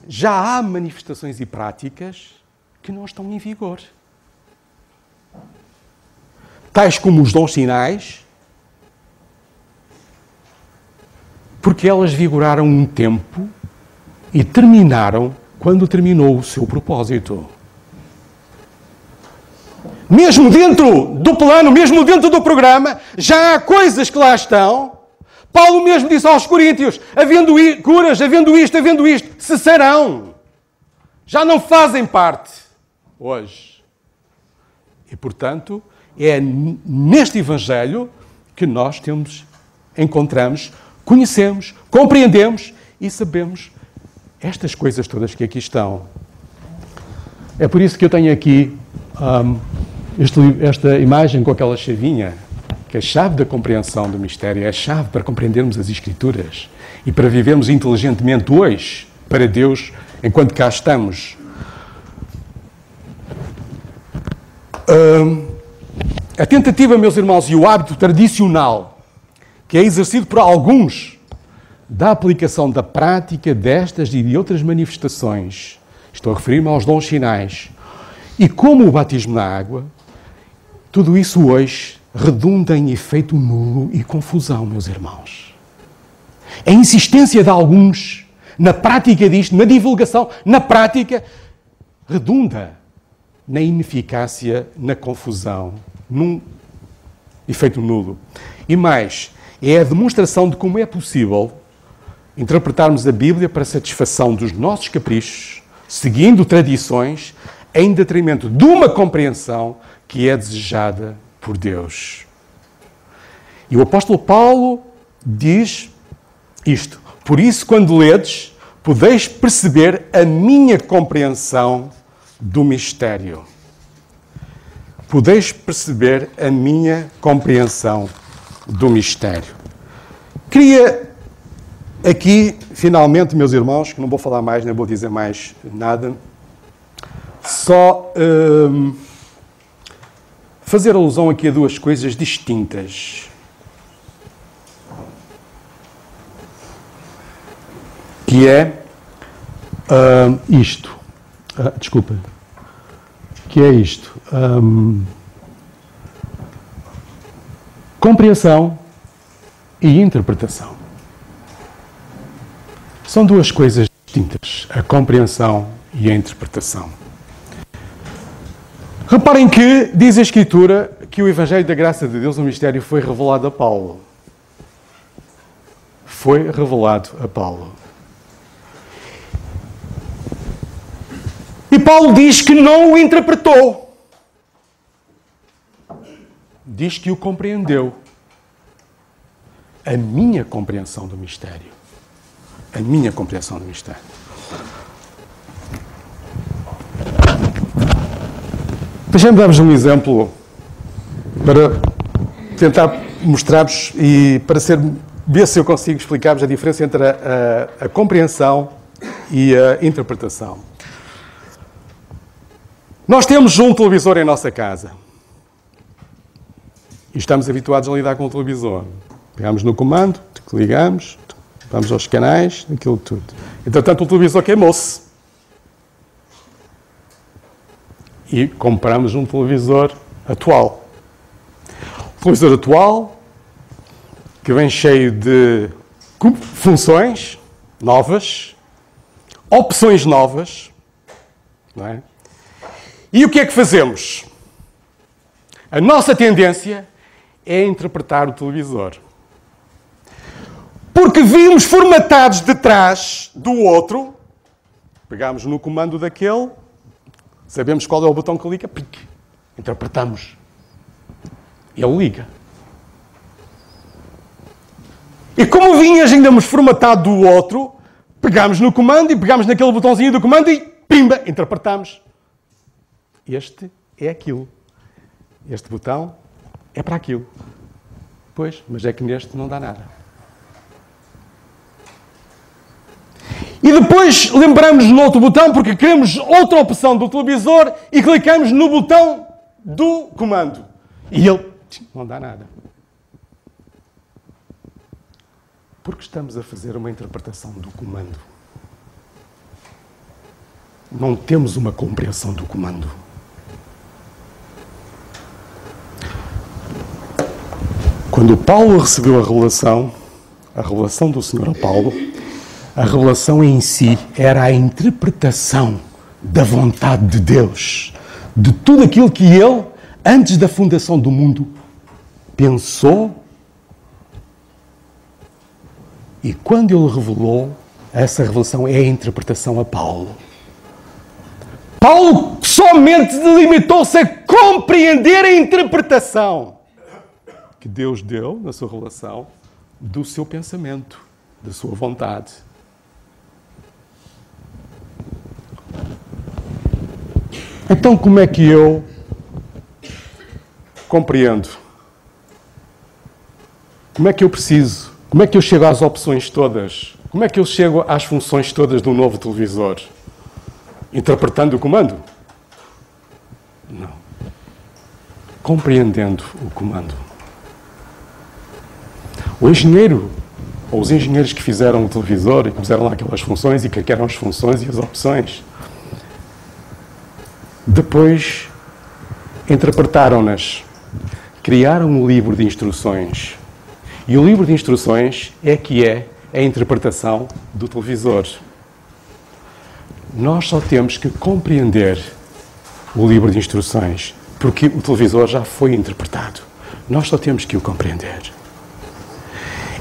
Speaker 1: já há manifestações e práticas que não estão em vigor. Tais como os dons sinais, porque elas vigoraram um tempo e terminaram quando terminou o seu propósito. Mesmo dentro do plano, mesmo dentro do programa, já há coisas que lá estão. Paulo mesmo disse aos Coríntios, havendo curas, havendo isto, cessarão. Já não fazem parte hoje. E, portanto, é neste Evangelho que nós encontramos, conhecemos, compreendemos e sabemos estas coisas todas que aqui estão. É por isso que eu tenho aqui esta imagem com aquela chavinha, que é a chave da compreensão do mistério, é a chave para compreendermos as Escrituras e para vivermos inteligentemente hoje para Deus enquanto cá estamos. A tentativa, meus irmãos, e o hábito tradicional que é exercido por alguns da aplicação da prática destas e de outras manifestações, estou a referir-me aos dons sinais, e como o batismo na água, tudo isso hoje redunda em efeito nulo e confusão, meus irmãos. A insistência de alguns na prática disto, na divulgação, na prática, redunda na ineficácia, na confusão, num efeito nulo. E mais, é a demonstração de como é possível interpretarmos a Bíblia para satisfação dos nossos caprichos, seguindo tradições, em detrimento de uma compreensão que é desejada por Deus. E o apóstolo Paulo diz isto: por isso, quando ledes, podeis perceber a minha compreensão do mistério. Podeis perceber a minha compreensão do mistério. Queria aqui, finalmente, meus irmãos, que não vou falar mais, nem vou dizer mais nada, só fazer alusão aqui a duas coisas distintas. Que é isto. Desculpa. Que é isto. Compreensão e interpretação. São duas coisas distintas, a compreensão e a interpretação. Reparem que diz a Escritura que o Evangelho da Graça de Deus, o mistério, foi revelado a Paulo. Foi revelado a Paulo. E Paulo diz que não o interpretou. Diz que o compreendeu. A minha compreensão do mistério. A minha compreensão do mistério. Deixem-me dar-vos um exemplo para tentar mostrar-vos e para ver se eu consigo explicar-vos a diferença entre a compreensão e a interpretação. Nós temos um televisor em nossa casa. E estamos habituados a lidar com o televisor. Pegamos no comando, ligamos, vamos aos canais, aquilo tudo. Entretanto, o televisor queimou-se. E compramos um televisor atual. O televisor atual, que vem cheio de funções novas, opções novas, não é? E o que é que fazemos? A nossa tendência é interpretar o televisor. Porque vimos formatados de trás do outro, pegamos no comando daquele, sabemos qual é o botão que liga, pique, interpretamos. Ele liga. E como vinhas ainda formatado do outro, pegamos no comando e pegamos naquele botãozinho do comando e pimba, interpretamos. Este é aquilo. Este botão é para aquilo. Pois, mas é que neste não dá nada. E depois lembramos no outro botão porque queremos outra opção do televisor e clicamos no botão do comando. E ele não dá nada. Porque estamos a fazer uma interpretação do comando. Não temos uma compreensão do comando. Quando Paulo recebeu a revelação do Senhor a Paulo, a revelação em si era a interpretação da vontade de Deus, de tudo aquilo que ele, antes da fundação do mundo, pensou. E quando ele revelou, essa revelação é a interpretação a Paulo. Paulo somente limitou-se a compreender a interpretação que Deus deu na sua revelação do seu pensamento, da sua vontade. Então, como é que eu compreendo? Como é que eu preciso? Como é que eu chego às opções todas? Como é que eu chego às funções todas do novo televisor? Interpretando o comando? Não. Compreendendo o comando. O engenheiro, ou os engenheiros que fizeram o televisor e que puseram lá aquelas funções e que eram as funções e as opções, depois interpretaram-nas, criaram um livro de instruções. E o livro de instruções é a interpretação do televisor. Nós só temos que compreender o livro de instruções, porque o televisor já foi interpretado. Nós só temos que o compreender.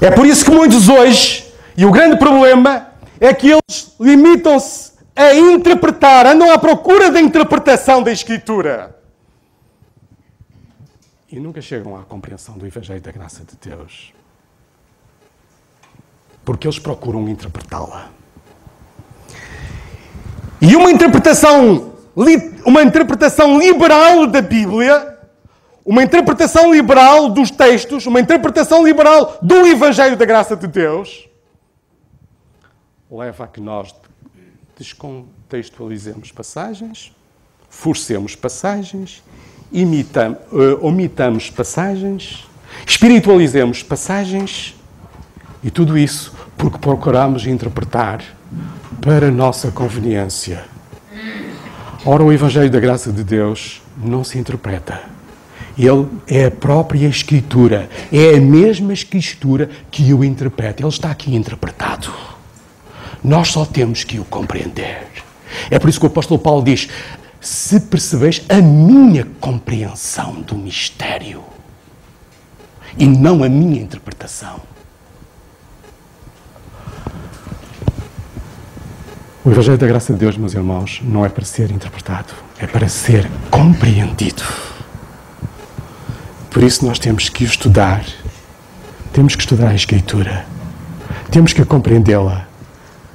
Speaker 1: É por isso que muitos hoje, e o grande problema é que eles limitam-se a interpretar, andam à procura da interpretação da Escritura. E nunca chegam à compreensão do Evangelho da Graça de Deus. Porque eles procuram interpretá-la. E uma interpretação liberal da Bíblia, uma interpretação liberal dos textos, uma interpretação liberal do Evangelho da Graça de Deus, leva a que nós descontextualizemos passagens, forcemos passagens, omitamos passagens, espiritualizemos passagens, e tudo isso porque procuramos interpretar para a nossa conveniência. Ora, o Evangelho da Graça de Deus não se interpreta. Ele é a própria Escritura. É a mesma Escritura que o interpreta. Ele está aqui interpretado. Nós só temos que o compreender. É por isso que o apóstolo Paulo diz: se percebeis a minha compreensão do mistério e não a minha interpretação. O Evangelho da Graça de Deus, meus irmãos, não é para ser interpretado, é para ser compreendido. Por isso nós temos que estudar a Escritura, temos que compreendê-la,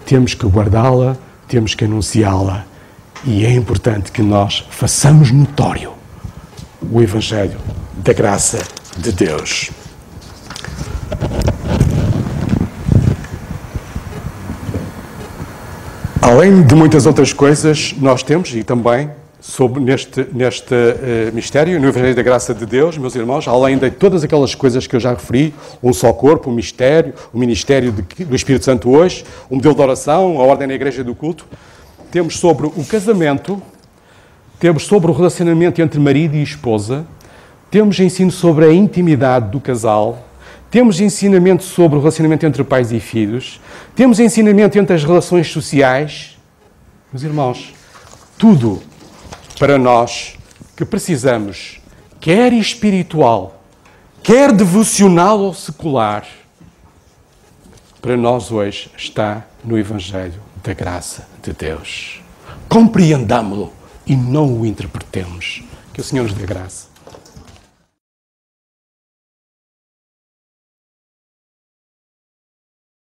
Speaker 1: temos que guardá-la, temos que anunciá-la, e é importante que nós façamos notório o Evangelho da Graça de Deus. Além de muitas outras coisas, nós temos, e também neste mistério, no Evangelho da Graça de Deus, meus irmãos, além de todas aquelas coisas que eu já referi, um só corpo, um mistério, o ministério do Espírito Santo hoje, o modelo de oração, a ordem na igreja do culto, temos sobre o casamento, temos sobre o relacionamento entre marido e esposa, temos ensino sobre a intimidade do casal, temos ensinamento sobre o relacionamento entre pais e filhos, temos ensinamento entre as relações sociais. Meus irmãos, tudo para nós que precisamos, quer espiritual, quer devocional ou secular, para nós hoje está no Evangelho da Graça de Deus. Compreendamo-lo e não o interpretemos. Que o Senhor nos dê graça.